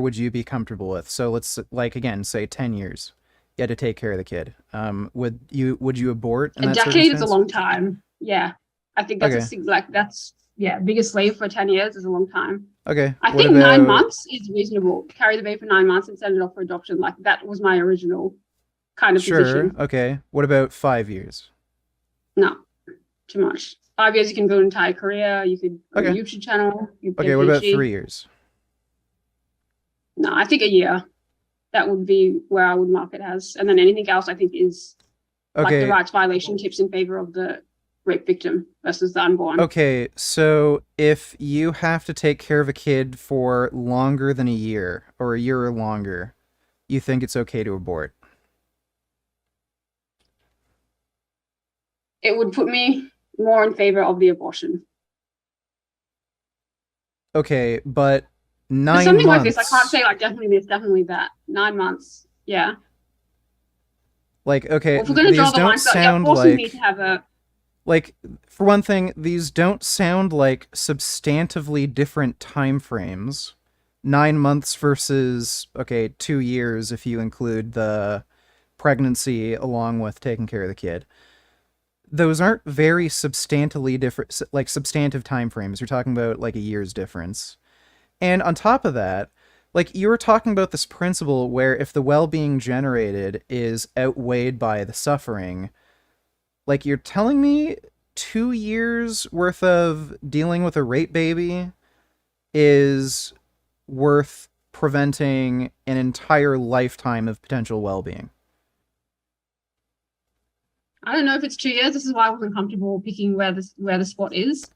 would you be comfortable with? So let's like again say 10 years. you had to take care of the kid. Would you abort in A that decade is a circumstance? long time. Yeah. I think Okay. that's yeah, being a slave for 10 years is a long time. Okay. I What think nine about months is reasonable. Carry the baby for 9 months and send it off for adoption. Like that was my original kind of sure? position. Okay. What about 5 years? No, too much. 5 years, you can build an entire career. You could own a Okay. YouTube channel. You get Okay. a What about PhD. 3 years? No, I think a year. That would be where I would mark it as. And then anything else, I think, is like the Okay. rights violation tips in favor of the rape victim versus the unborn. Okay. So if you have to take care of a kid for longer than a year or a year or longer, you think it's okay to abort? It would put me more in favor of the abortion. Okay, but For nine something like this, I can't months. say like definitely this, definitely that. 9 months, yeah. Like, okay, Well, if we're going to draw these the don't line, so yeah, sound forcing me to like have a. like for one thing, these don't sound like substantively different time frames. 9 months versus, okay, 2 years if you include the pregnancy along with taking care of the kid. Those aren't very substantially different, like substantive time frames. You're talking about like a year's difference. And on top of that, like you were talking about this principle where if the well-being generated is outweighed by the suffering, like you're telling me 2 years worth of dealing with a rape baby is worth preventing an entire lifetime of potential well-being. I don't know if it's 2 years. This is why I wasn't comfortable picking where the spot is,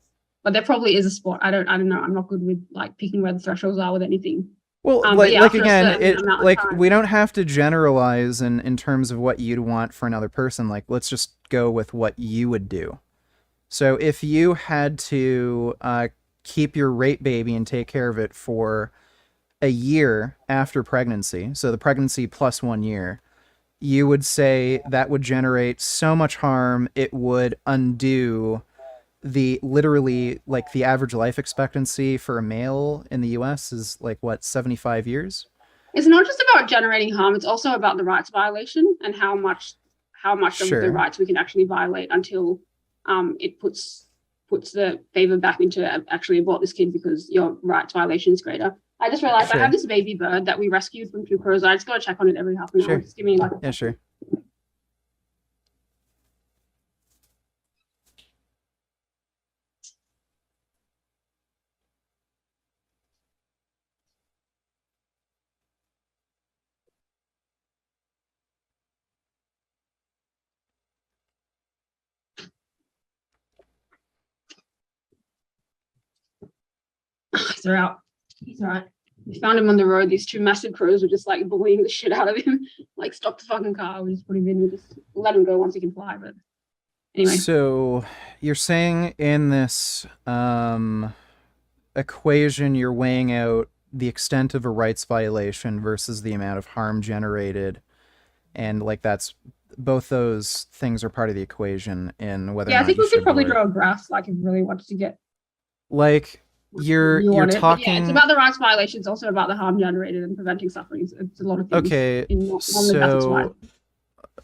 but there probably is a spot. I don't know. I'm not good with like picking where the thresholds are with anything. Well, But like yeah, like after a again, certain it amount of like we time. don't have to generalize in terms of what you'd want for another person. Like let's just go with what you would do. So if you had to keep your rape baby and take care of it for a year after pregnancy, so the pregnancy plus 1 year, you would say that would generate so much harm it would undo the literally like the average life expectancy for a male in the US is like what 75 years? It's not just about generating harm, it's also about the rights violation and how much of the Sure. rights we can actually violate until it puts the favor back into actually abort this kid because your rights violation is greater. I just realized I have Sure. this baby bird that we rescued from two crows. I just gotta check on it every half an hour. Sure. Just give me like Yeah, sure. they're out. He's all right. We found him on the road. These two massive crows were just like bullying the shit out of him. Like, stop the fucking car. We just put him in. We just let him go once he can fly. But anyway, So you're saying in this equation you're weighing out the extent of a rights violation versus the amount of harm generated, and like that's both those things are part of the equation in whether or yeah, I not think you we should could probably abort. draw a graph. Like, if you really wanted to get Like you're you you're on it. But yeah, it's talking about the rights violations, also about the harm generated and preventing suffering. It's a lot of things okay, in one the graph is wide. so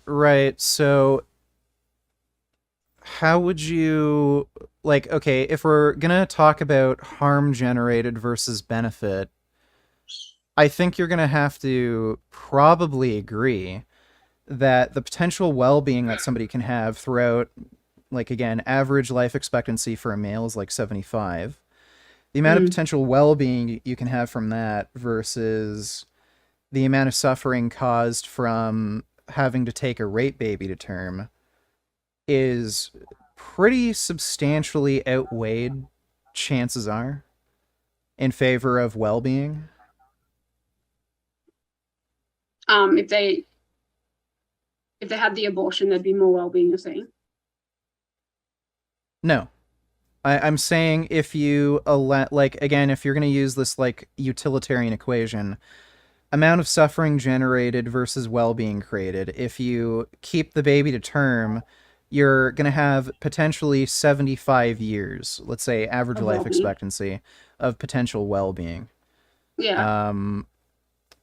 right, so how would you like okay, if we're gonna talk about harm generated versus benefit, I think you're gonna have to probably agree that the potential well-being that somebody can have throughout, like again, average life expectancy for a male is like 75. The amount of Mm. potential well-being you can have from that versus the amount of suffering caused from having to take a rape baby to term is pretty substantially outweighed, chances are, in favor of well-being. Um, if they if they had the abortion, there'd be more well-being. You're saying? No, I'm saying if you like again, if you're going to use this like utilitarian equation, amount of suffering generated versus well-being created. If you keep the baby to term, you're going to have potentially 75 years, let's say average Of life well-being. expectancy of potential well-being. Yeah. Um,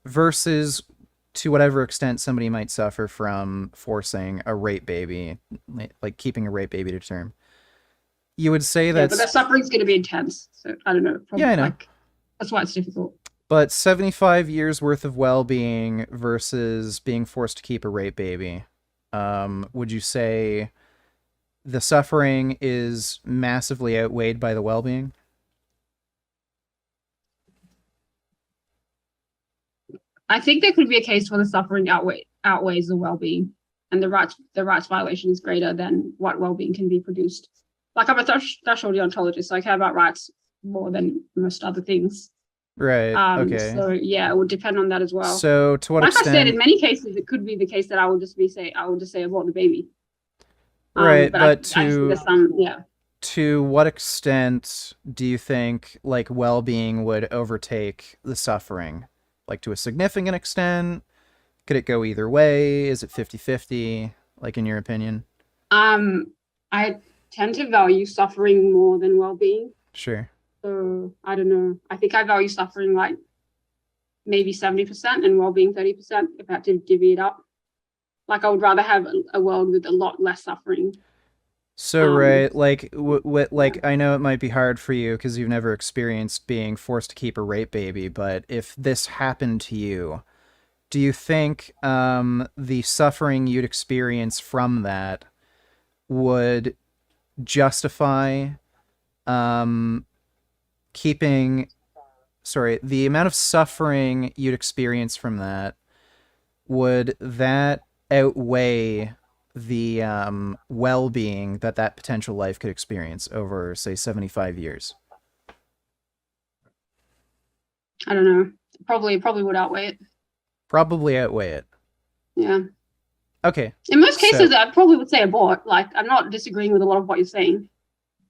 versus to whatever extent somebody might suffer from forcing a rape baby, like keeping a rape baby to term, you would say Yeah, but that's, their suffering's going to be intense. So I don't know. yeah, Probably I know, like that's why it's difficult. but 75 years worth of well-being versus being forced to keep a rape baby, would you say the suffering is massively outweighed by the well-being? I think there could be a case where the suffering outweighs the well-being, and the rights violation is greater than what well-being can be produced. Like I'm a threshold deontologist, so I care about rights more than most other things. Right, okay. So yeah, it would depend on that as well. So to what Like I said, in extent? many cases, it could be the case that I will just say abort the baby. Right, But but I think there's some, yeah. to what extent do you think like well-being would overtake the suffering? Like to a significant extent? Could it go either way? Is it 50-50, like in your opinion? I tend to value suffering more than well-being. Sure. So I don't know. I think I value suffering like maybe 70% and well-being 30% if I had to divvy it up. Like I would rather have a world with a lot less suffering. So Um, right, like yeah. like I know it might be hard for you because you've never experienced being forced to keep a rape baby, but if this happened to you, do you think the suffering you'd experience from that would justify um, keeping, sorry, the amount of suffering you'd experience from that, would that outweigh the well-being that that potential life could experience over, say, 75 years? I don't know. Probably would outweigh it. Probably outweigh it. Yeah. Okay, In most cases, so I probably would say abort. Like I'm not disagreeing with a lot of what you're saying.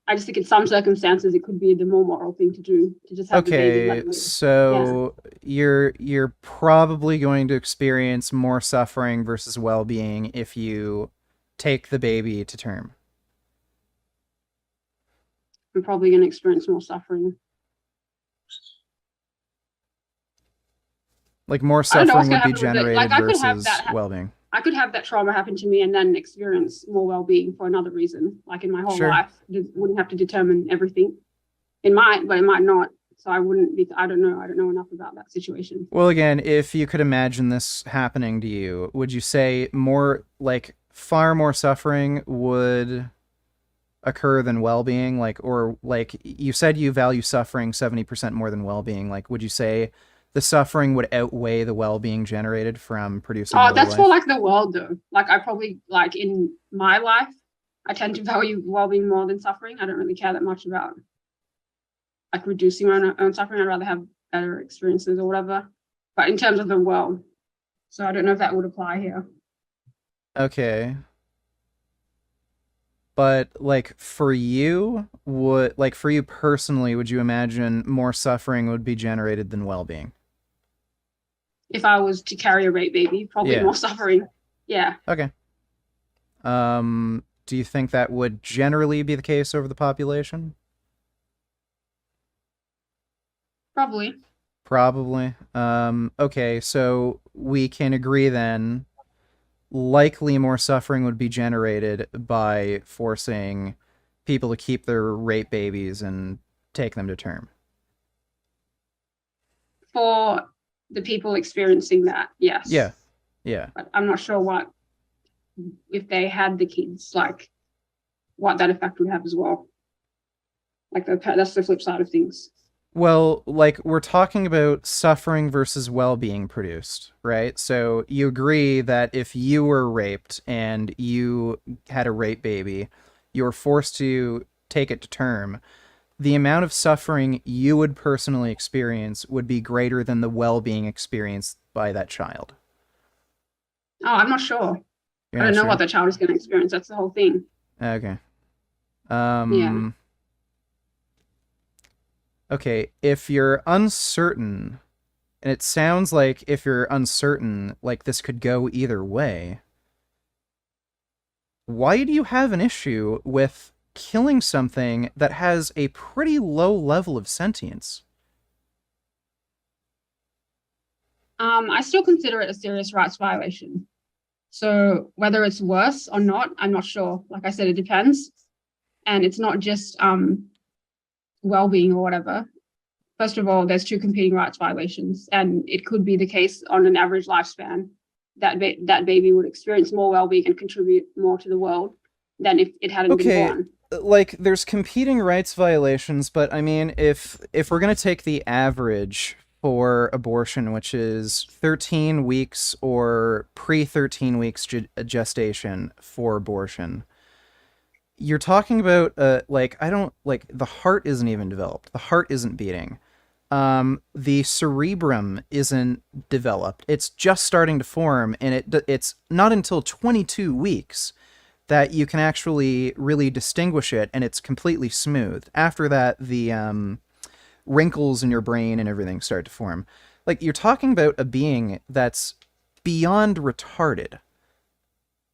I just think in some circumstances it could be the more moral thing to do to just have the baby and let okay, it live. Yeah. so you're probably going to experience more suffering versus well-being if you take the baby to term. I'm probably going to experience more suffering. Like more I don't know what's suffering going would to be happen with it. Like generated versus well-being. I could have that trauma happen to me and then experience more well-being for another reason. Like in my whole Sure. life, it wouldn't have to determine everything. It might, but it might not. So I wouldn't be. I don't know. I don't know enough about that situation. Well, again, if you could imagine this happening to you, would you say more, like, far more suffering would occur than well-being? Like, or like you said you value suffering 70% more than well-being. Like, would you say the suffering would outweigh the well-being generated from producing Oh, another that's for life? like the world though. Like I probably like in my life, I tend to value well-being more than suffering. I don't really care that much about like reducing my own suffering. I'd rather have better experiences or whatever. But in terms of the world, so I don't know if that would apply here. Okay. But like for you, would, like for you personally, would you imagine more suffering would be generated than well-being? If I was to carry a rape baby, probably Yeah. more suffering. Yeah, Okay. Do you think that would generally be the case over the population? probably. Probably. Okay, so we can agree then likely more suffering would be generated by forcing people to keep their rape babies and take them to term. For the people experiencing that, Yeah. yes. Yeah. But I'm not sure what if they had the kids, like what that effect would have as well. Like that's the flip side of things. Well, like we're talking about suffering versus well-being produced, right? So you agree that if you were raped and you had a rape baby, you were forced to take it to term, the amount of suffering you would personally experience would be greater than the well-being experienced by that child. Oh, I'm not sure. You're I not don't know what sure? the child is going to experience. That's the whole thing. Okay. Yeah. Um okay, if you're uncertain, and it sounds like if you're uncertain, like this could go either way, why do you have an issue with killing something that has a pretty low level of sentience? I still consider it a serious rights violation. So whether it's worse or not, I'm not sure. Like I said, it depends. And it's not just well-being or whatever. First of all, there's two competing rights violations, and it could be the case on an average lifespan that that baby would experience more well-being and contribute more to the world than if it hadn't been Okay, born. like there's competing rights violations, but I mean, if we're gonna take the average for abortion, which is 13 weeks or pre 13 weeks gestation for abortion, you're talking about like I don't like the heart isn't even developed. The heart isn't beating. The cerebrum isn't developed. It's just starting to form, and it's not until 22 weeks that you can actually really distinguish it, and it's completely smooth. After that, the wrinkles in your brain and everything start to form. Like, you're talking about a being that's beyond retarded.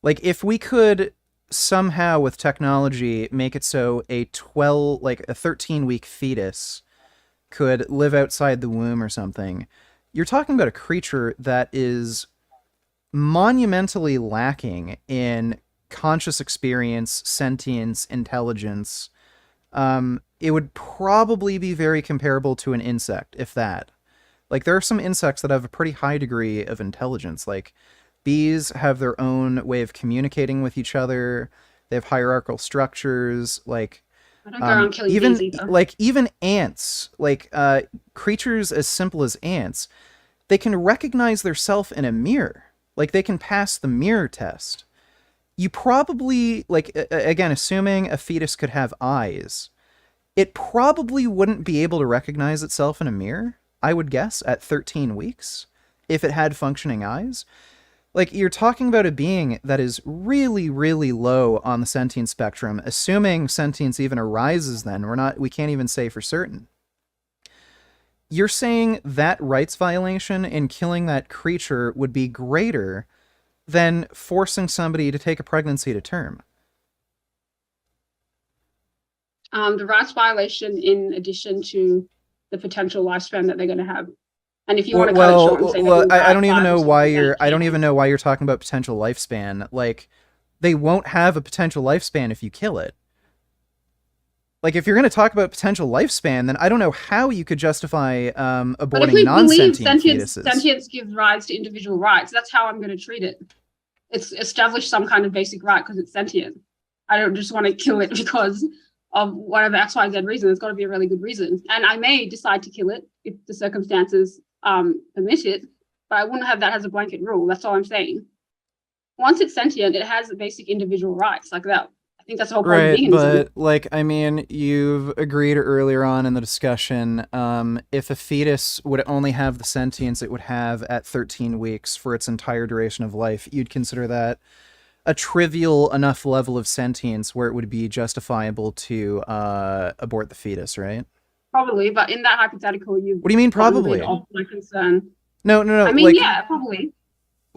Like, if we could somehow with technology make it so a 13-week fetus could live outside the womb or something, you're talking about a creature that is monumentally lacking in conscious experience, sentience, intelligence. It would probably be very comparable to an insect, if that. Like, there are some insects that have a pretty high degree of intelligence. Like, bees have their own way of communicating with each other. They have hierarchical structures. Like, I don't go around killing even bees either. even ants, like creatures as simple as ants, they can recognize their self in a mirror. Like, they can pass the mirror test. You probably, like, again, assuming a fetus could have eyes, it probably wouldn't be able to recognize itself in a mirror, I would guess, at 13 weeks, if it had functioning eyes. Like, you're talking about a being that is really, really low on the sentience spectrum. Assuming sentience even arises, then we can't even say for certain. You're saying that rights violation in killing that creature would be greater than forcing somebody to take a pregnancy to term. The rights violation in addition to the potential lifespan that they're going to have. And if you want to cut it short and say I don't even know why I don't change. even know why you're talking about potential lifespan. Like, they won't have a potential lifespan if you kill it. Like, if you're going to talk about potential lifespan, then I don't know how you could justify But if aborting we believe non-sentient fetuses. sentience gives rise to individual rights, that's how I'm going to treat it. It's established some kind of basic right because it's sentient. I don't just want to kill it because of whatever X, Y, Z reason. There's got to be a really good reason. And I may decide to kill it if the circumstances permit it, but I wouldn't have that as a blanket rule. That's all I'm saying. Once it's sentient, it has basic individual rights like that. I think that's the whole point of veganism. But, like, I mean, you've agreed earlier on in the discussion, if a fetus would only have the sentience it would have at 13 weeks for its entire duration of life, you'd consider that a trivial enough level of sentience where it would be justifiable to abort the fetus, right? Probably, but in that hypothetical, you've What do you mean probably? off my concern. No. I mean, like, yeah, probably.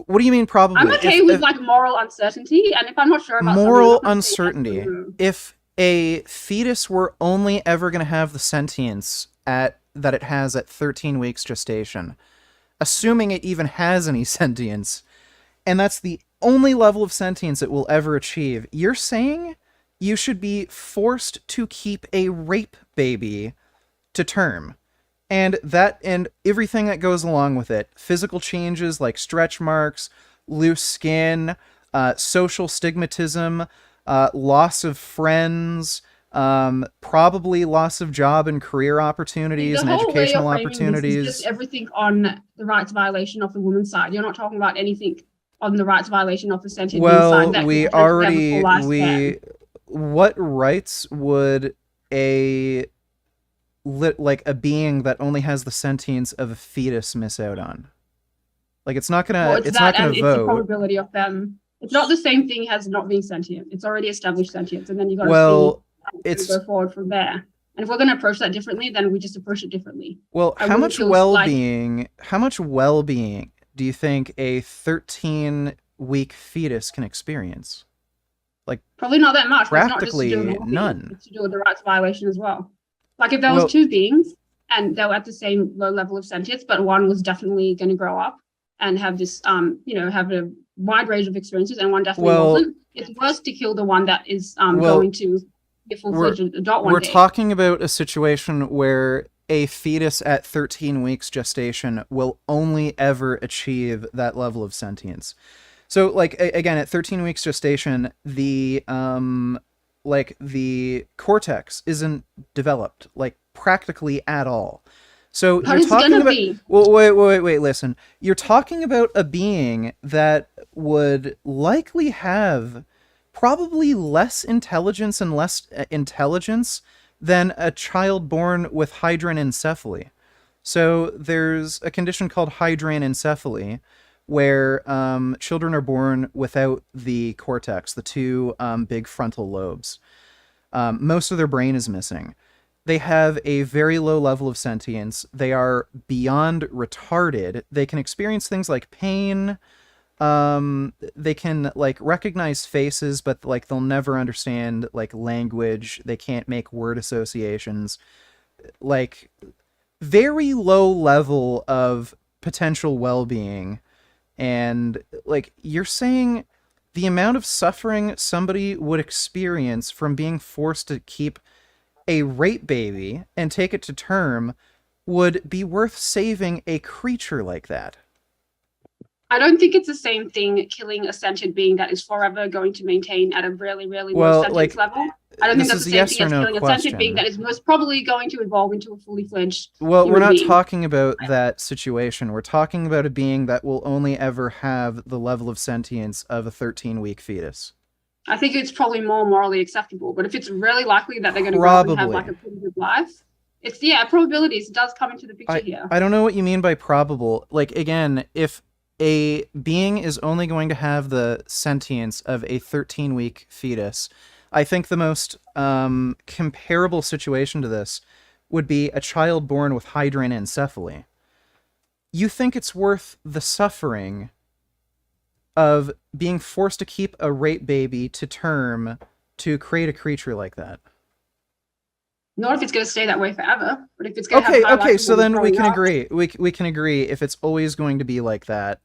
What do you mean probably? I'm okay with like moral uncertainty, and if I'm not sure about moral uncertainty, if a fetus were only ever going to have the sentience that it has at 13 weeks gestation, assuming it even has any sentience, and that's the only level of sentience it will ever achieve, you're saying you should be forced to keep a rape baby to term. And everything that goes along with it. Physical changes like stretch marks, loose skin, social stigmatism, loss of friends, probably loss of job and career opportunities and educational opportunities. This is just everything on the rights violation of the woman's side. You're not talking about anything on the rights violation of the sentient being side. What rights would a being that only has the sentience of a fetus miss out on? Like, it's not gonna vote. It's the probability of them. It's not the same thing as not being sentient. It's already established sentience, and then you got to go forward from there. And if we're going to approach that differently, then we just approach it differently. Well, how much well-being do you think a 13-week fetus can experience? Like, probably not that much. Practically none. It's to do with the rights violation as well. Like, if there was two beings and they were at the same low level of sentience, but one was definitely going to grow up and have this, have a wide range of experiences, and one definitely wasn't. It's worse to kill the one that is going to be a full-fledged adult one day. We're talking about a situation where a fetus at 13 weeks gestation will only ever achieve that level of sentience. So, like, again, at 13 weeks gestation, the cortex isn't developed, like, practically at all. So you're talking about... Well, wait, listen. You're talking about a being that would likely have probably less intelligence than a child born with hydranencephaly. So there's a condition called hydranencephaly where children are born without the cortex, the two big frontal lobes. Most of their brain is missing. They have a very low level of sentience. They are beyond retarded. They can experience things like pain. They can, like, recognize faces, but, like, they'll never understand, like, language. They can't make word associations. Like, very low level of potential well-being. And, like, you're saying the amount of suffering somebody would experience from being forced to keep a rape baby and take it to term would be worth saving a creature like that. I don't think it's the same thing killing a sentient being that is forever going to maintain at a really, really low sentience level. I don't think that's the same thing as killing a sentient being that is most probably going to evolve into a fully fledged we're not talking about that situation. We're talking about a being that will only ever have the level of sentience of a 13-week fetus. I think it's probably more morally acceptable, but if it's really likely that they're going to grow up and have, like, a pretty good life, it's, probabilities does come into the picture here. I don't know what you mean by probable. Like, again, if a being is only going to have the sentience of a 13-week fetus, I think the most comparable situation to this would be a child born with hydranencephaly. You think it's worth the suffering of being forced to keep a rape baby to term to create a creature like that? Not if it's going to stay that way forever, but if it's going to have okay, so then we can agree. We can agree if it's always going to be like that.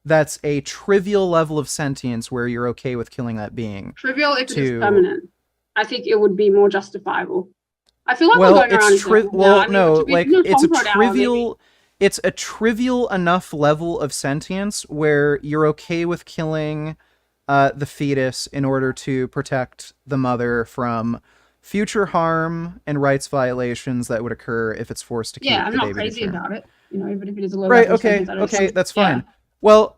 That's a trivial level of sentience where you're okay with killing that being. Trivial if it is permanent. I think it would be more justifiable. I feel like we're going around in circles. It's a trivial enough level of sentience where you're okay with killing the fetus in order to protect the mother from future harm and rights violations that would occur if it's forced to keep the baby. Yeah, I'm not crazy about it. Even if it is a low level of sentience. Okay, that's fine. Well,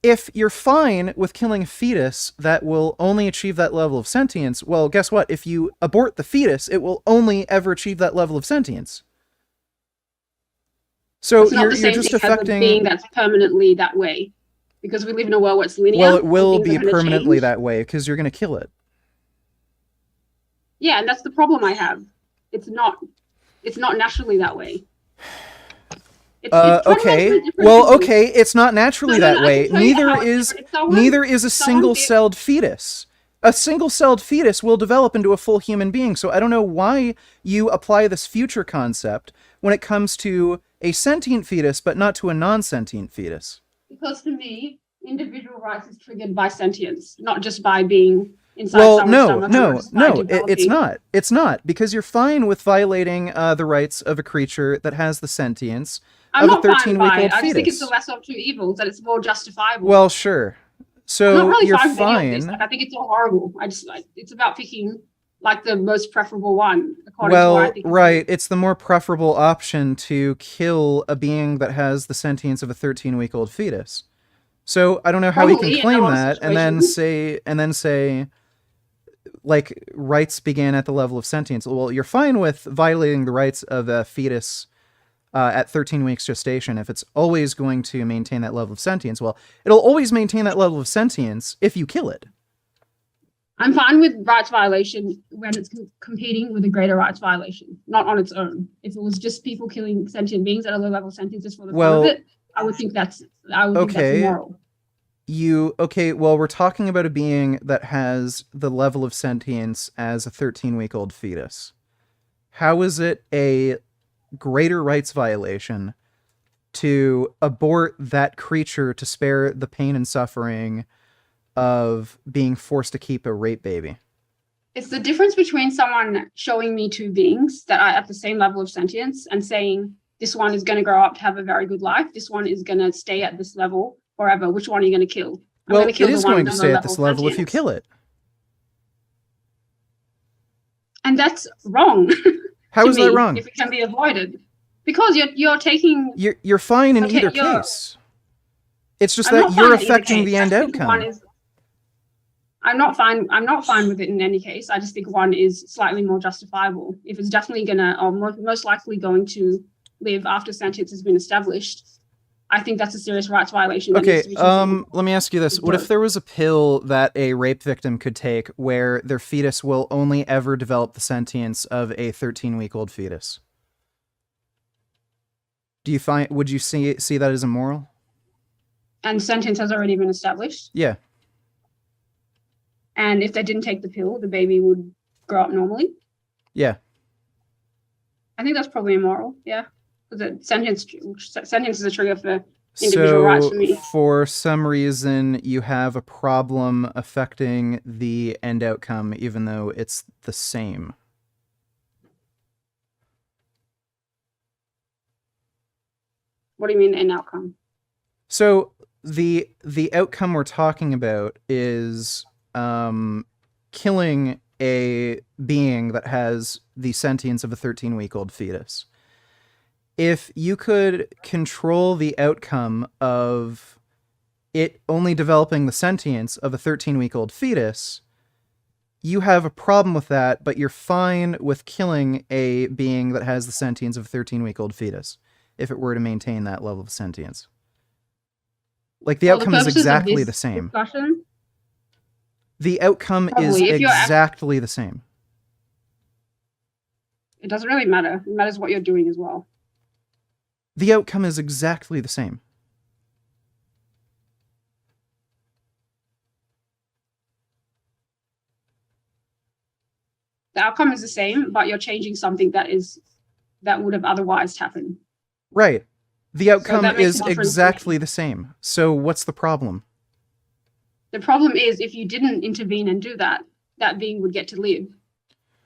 if you're fine with killing a fetus that will only achieve that level of sentience, well, guess what? If you abort the fetus, it will only ever achieve that level of sentience. So you're just affecting a being that's permanently that way, because we live in a world where it's linear. Well, it will be permanently that way because you're going to kill it. Yeah, and that's the problem I have. It's not naturally that way. It's not naturally that way. Neither is a single-celled fetus. A single-celled fetus will develop into a full human being. So I don't know why you apply this future concept when it comes to a sentient fetus, but not to a non-sentient fetus. Because to me, individual rights is triggered by sentience, not just by being inside someone's stomach. It's not. It's not, because you're fine with violating the rights of a creature that has the sentience of a 13-week-old fetus. I just think it's the lesser of two evils, that it's more justifiable. Well, sure. So you're fine. I think it's all horrible. It's about picking like the most preferable one. Right. It's the more preferable option to kill a being that has the sentience of a 13-week-old fetus. So I don't know how we can claim that and then say, like, rights began at the level of sentience. Well, you're fine with violating the rights of a fetus at 13 weeks gestation if it's always going to maintain that level of sentience. Well, it'll always maintain that level of sentience if you kill it. I'm fine with rights violation when it's competing with a greater rights violation, not on its own. If it was just people killing sentient beings at a low level of sentience just for the fun of it, I would think that's immoral. Well, we're talking about a being that has the level of sentience as a 13-week-old fetus. How is it a greater rights violation to abort that creature to spare the pain and suffering of being forced to keep a rape baby. It's the difference between someone showing me two beings that are at the same level of sentience and saying, this one is going to grow up to have a very good life. This one is going to stay at this level forever. Which one are you going to kill? Well, it is going to stay at this level if you kill it. And that's wrong. How is that wrong? If it can be avoided. Because you're taking... You're fine in either case. It's just that you're affecting the end outcome. I'm not fine with it in any case. I just think one is slightly more justifiable. If it's definitely gonna, or most likely going to live after sentience has been established, I think that's a serious rights violation. Okay, let me ask you this. What if there was a pill that a rape victim could take where their fetus will only ever develop the sentience of a 13-week-old fetus? Would you see that as immoral? And sentience has already been established? Yeah. And if they didn't take the pill, the baby would grow up normally? Yeah. I think that's probably immoral, yeah. Because sentience is a trigger for individual rights for me. For some reason, you have a problem affecting the end outcome, even though it's the same. What do you mean end outcome? So the outcome we're talking about is killing a being that has the sentience of a 13-week-old fetus. If you could control the outcome of it only developing the sentience of a 13-week-old fetus, you have a problem with that, but you're fine with killing a being that has the sentience of a 13-week-old fetus, if it were to maintain that level of sentience. Like, the outcome is exactly the same. The outcome is exactly the same. It doesn't really matter. It matters what you're doing as well. The outcome is exactly the same. The outcome is the same, but you're changing something that would have otherwise happened. Right. The outcome is exactly the same. So what's the problem? The problem is if you didn't intervene and do that, that being would get to live.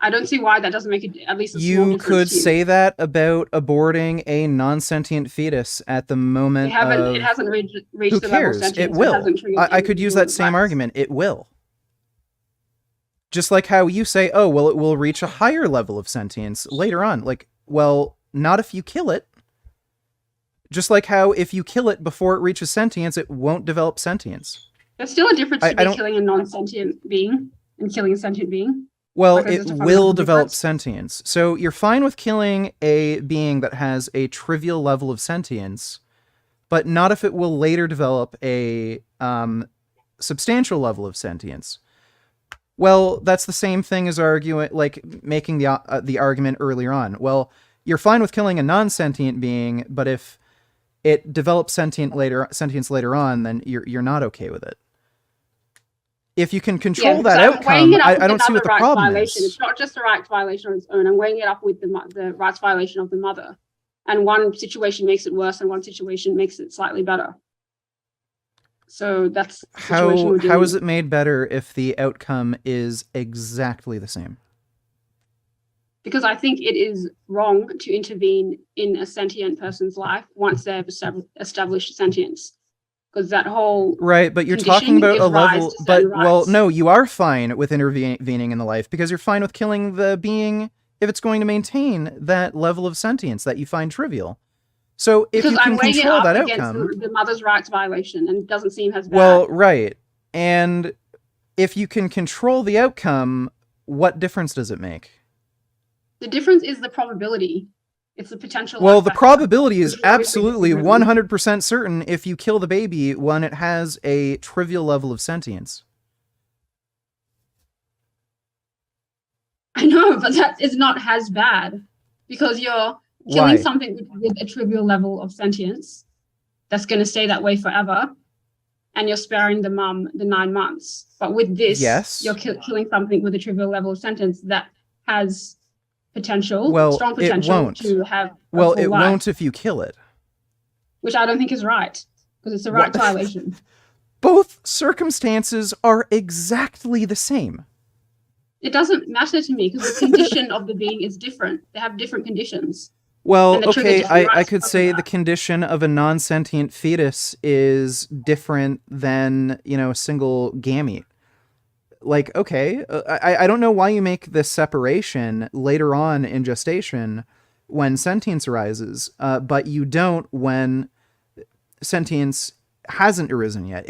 I don't see why that doesn't make it at least a small difference. You could say that about aborting a non-sentient fetus at the moment it hasn't reached the level of sentience. It will. I could use that same argument. It will. Just like how you say, oh, well, it will reach a higher level of sentience later on. Like, well, not if you kill it. Just like how if you kill it before it reaches sentience, it won't develop sentience. There's still a difference between killing a non-sentient being and killing a sentient being. Well, it will develop sentience. So you're fine with killing a being that has a trivial level of sentience, but not if it will later develop a substantial level of sentience. Well, that's the same thing as making the argument earlier on. Well, you're fine with killing a non-sentient being, but if it develops sentience later on, then you're not okay with it. If you can control that outcome, I don't see what the problem is. It's not just a rights violation on its own. I'm weighing it up with the rights violation of the mother. And one situation makes it worse and one situation makes it slightly better. So that's the situation we're dealing with. How is it made better if the outcome is exactly the same? Because I think it is wrong to intervene in a sentient person's life once they've established sentience. Because that whole right, but you're talking about a level. But well, no, you are fine with intervening in the life because you're fine with killing the being if it's going to maintain that level of sentience that you find trivial. So if you can control that outcome, the mother's rights violation, and it doesn't seem as bad. Well, right, and if you can control the outcome, what difference does it make? The difference is the probability. It's the potential. Well, the probability is absolutely 100% certain if you kill the baby when it has a trivial level of sentience. I know, but that is not as bad because you're killing something with a trivial level of sentience that's going to stay that way forever, and you're sparing the mum the 9 months. But with this, you're killing something with a trivial level of sentience that has potential, Well, strong it potential won't. to have a Well, full it life, won't if you kill it. which I don't think is right because it's a What? rights violation. Both circumstances are exactly the same. It doesn't matter to me because the condition of the being is different. They have different conditions. Well, And they trigger okay, different I rights could because of say the that. condition of a non-sentient fetus is different than, you know, a single gamete. Like, okay, I don't know why you make this separation later on in gestation when sentience arises, but you don't when sentience hasn't arisen yet.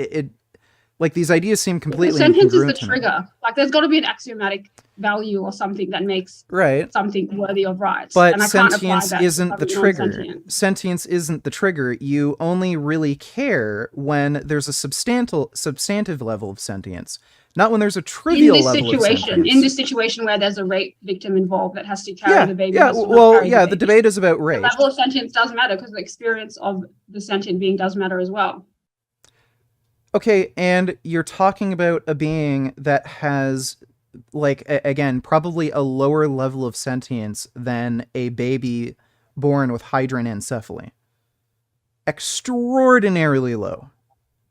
Like, these ideas seem The completely sentence is the incongruent to me. trigger. Like there's got to be an axiomatic value or something that makes Right. something worthy of rights. But And I can't apply sentience that to isn't the something trigger. non-sentient. Sentience isn't the trigger. You only really care when there's a substantive level of sentience, not when there's a trivial level of sentience. In this situation where there's a rape victim involved that has to carry the baby. Yeah. Well, yeah. The baby. debate is about The rape. level of sentience does matter because the experience of the sentient being does matter as well. Okay, and you're talking about a being that has, like, again, probably a lower level of sentience than a baby born with hydranencephaly. Extraordinarily low.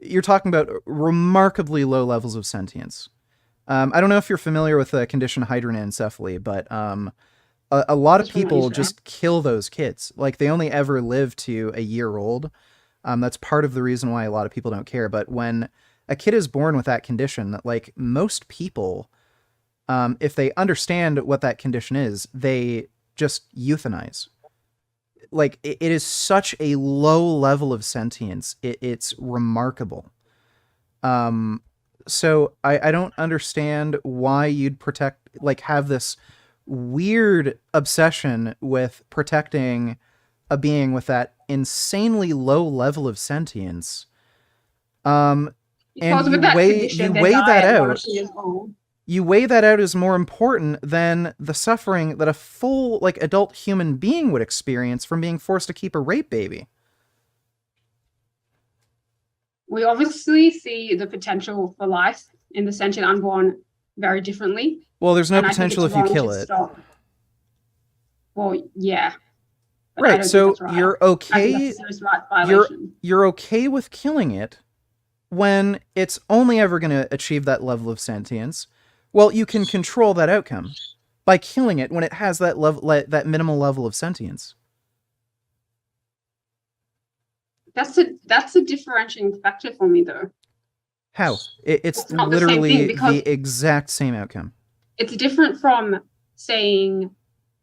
You're talking about remarkably low levels of sentience. I don't know if you're familiar with the condition hydranencephaly, but a lot of people just kill those kids. Like, they only ever live to a year old. That's part of the reason why a lot of people don't care. But when a kid is born with that condition, like, most people, if they understand what that condition is, they just euthanize. Like, it is such a low level of sentience. It's remarkable. So I don't understand why you'd have this weird obsession with protecting a being with that insanely low level of sentience. And you weigh that out. You weigh that out as more important than the suffering that a full, like, adult human being would experience from being forced to keep a rape baby. We obviously see the potential for life in the sentient unborn very differently. Well, there's no potential if you kill it. Well, yeah. Right, so you're okay. You're okay with killing it when it's only ever going to achieve that level of sentience. Well, you can control that outcome by killing it when it has that that minimal level of sentience. That's a differentiating factor for me, though. How? It's literally the exact same outcome. It's different from saying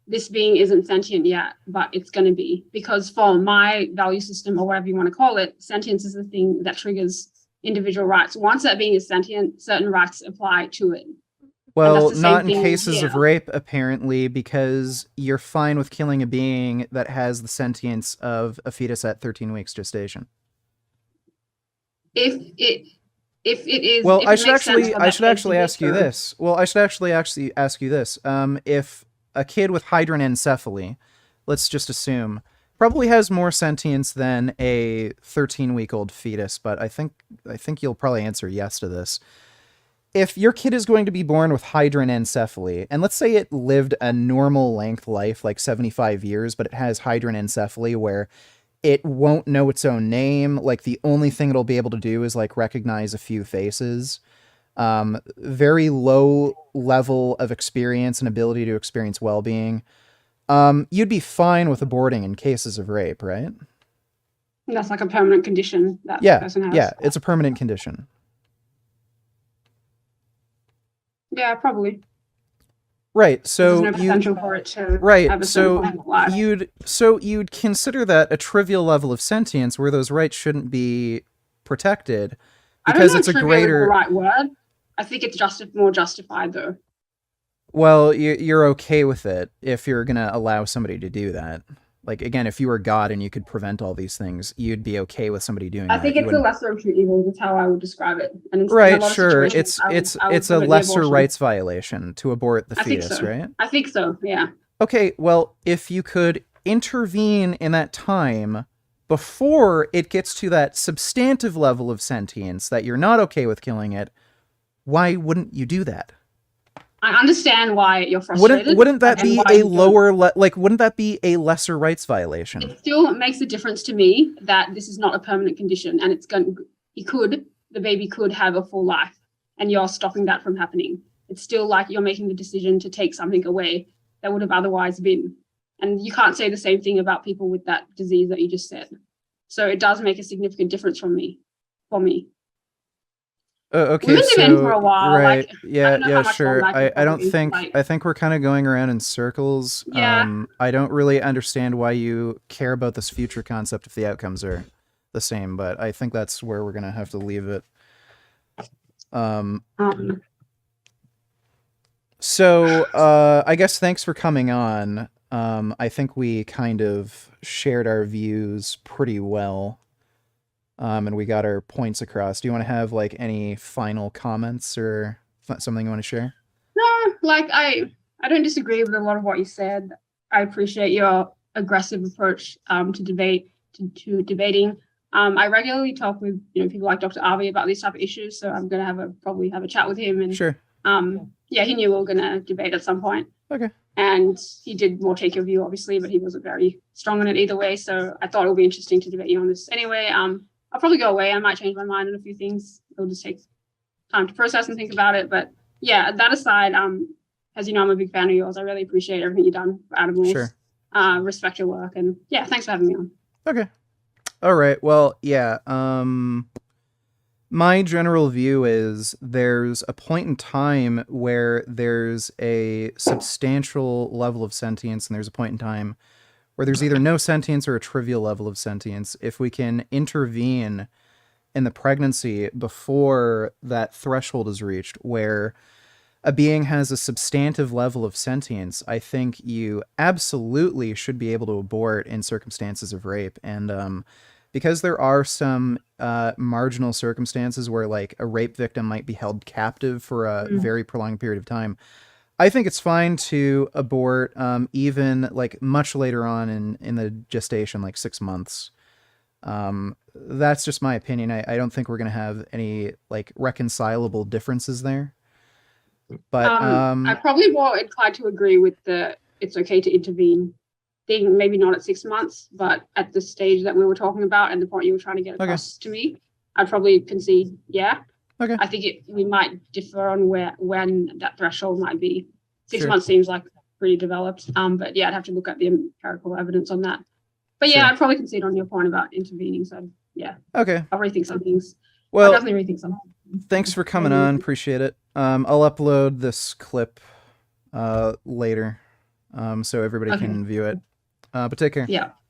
this being isn't sentient yet, but it's going to be. Because for my value system, or whatever you want to call it, sentience is the thing that triggers individual rights. Once that being is sentient, certain rights apply to it. Well, not in cases of rape, apparently, because you're fine with killing a being that has the sentience of a fetus at 13 weeks gestation. If it is, well, I should actually ask you this. Well, I should actually ask you this. If a kid with hydranencephaly, let's just assume, probably has more sentience than a 13-week-old fetus, but I think you'll probably answer yes to this. If your kid is going to be born with hydranencephaly, and let's say it lived a normal length life, like 75 years, but it has hydranencephaly where it won't know its own name, like the only thing it'll be able to do is like recognize a few faces, very low level of experience and ability to experience well-being, you'd be fine with aborting in cases of rape, right? That's like a permanent condition that person has. Yeah, it's a permanent condition. Yeah, probably. Right, so there's no potential for it to have a certain life. You'd consider that a trivial level of sentience where those rights shouldn't be protected because it's a greater. The right word. I think it's more justified though. Well, you're okay with it if you're gonna allow somebody to do that. Like, again, if you were God and you could prevent all these things, you'd be okay with somebody doing that. I think it's a lesser of two evils. That's how I would describe it. And right, sure. It's a lesser rights violation to abort the fetus, right? I think so, yeah. Okay, well, if you could intervene in that time before it gets to that substantive level of sentience that you're not okay with killing it, why wouldn't you do that? I understand why you're Wouldn't frustrated wouldn't that and be why a you don't. lower like wouldn't that be a lesser rights violation? It still makes a difference to me that this is not a permanent condition, and the baby could have a full life, and you're stopping that from happening. It's still like you're making the decision to take something away that would have otherwise been. And you can't say the same thing about people with that disease that you just said. So it does make a significant difference for me. Okay, We've been debating for so a while. right, Like, I yeah, don't know yeah, how much sure. longer I could I don't probably think like. I think we're kind of going around in circles. Yeah, I don't really understand why you care about this future concept if the outcomes are the same, but I think that's where we're gonna have to leave it. Um, um, so I guess thanks for coming on. I think we kind of shared our views pretty well. And we got our points across. Do you want to have like any final comments or something you want to share? no, like I don't disagree with a lot of what you said. I appreciate your aggressive approach to debating. I regularly talk with people like Dr. Avi about these type of issues, so I'm gonna probably have a chat with him. And Sure. yeah, he knew we were gonna debate at some point. Okay. And he did more take your view, obviously, but he wasn't very strong on it either way. So I thought it would be interesting to debate you on this anyway. I'll probably go away. I might change my mind on a few things. It'll just take time to process and think about it. But yeah, that aside, as you know, I'm a big fan of yours. I really appreciate everything you've done for animals. Sure. Respect your work, and yeah, thanks for having me on. Okay. All right. Well, yeah. My general view is there's a point in time where there's a substantial level of sentience, and there's a point in time where there's either no sentience or a trivial level of sentience. If we can intervene in the pregnancy before that threshold is reached, where a being has a substantive level of sentience, I think you absolutely should be able to abort in circumstances of rape. And because there are some marginal circumstances where like a rape victim might be held captive for a very prolonged period of time, I think it's fine to abort even like much later on in the gestation, like 6 months. That's just my opinion. I don't think we're going to have any like reconcilable differences there. But I probably more inclined to agree with the it's okay to intervene thing, maybe not at 6 months, but at the stage that we were talking about and the point you were trying to get across to me, I'd probably concede, yeah. Okay. I think we might differ on when that threshold might be. 6 Sure. months seems like pretty developed. But yeah, I'd have to look at the empirical evidence on that. But yeah, Sure. I'd probably concede on your point about intervening. So yeah. Okay. I'll rethink some things. Well, I'll definitely rethink some. Thanks for coming on. Appreciate it. I'll upload this clip later so everybody can view it. But take care. Yeah.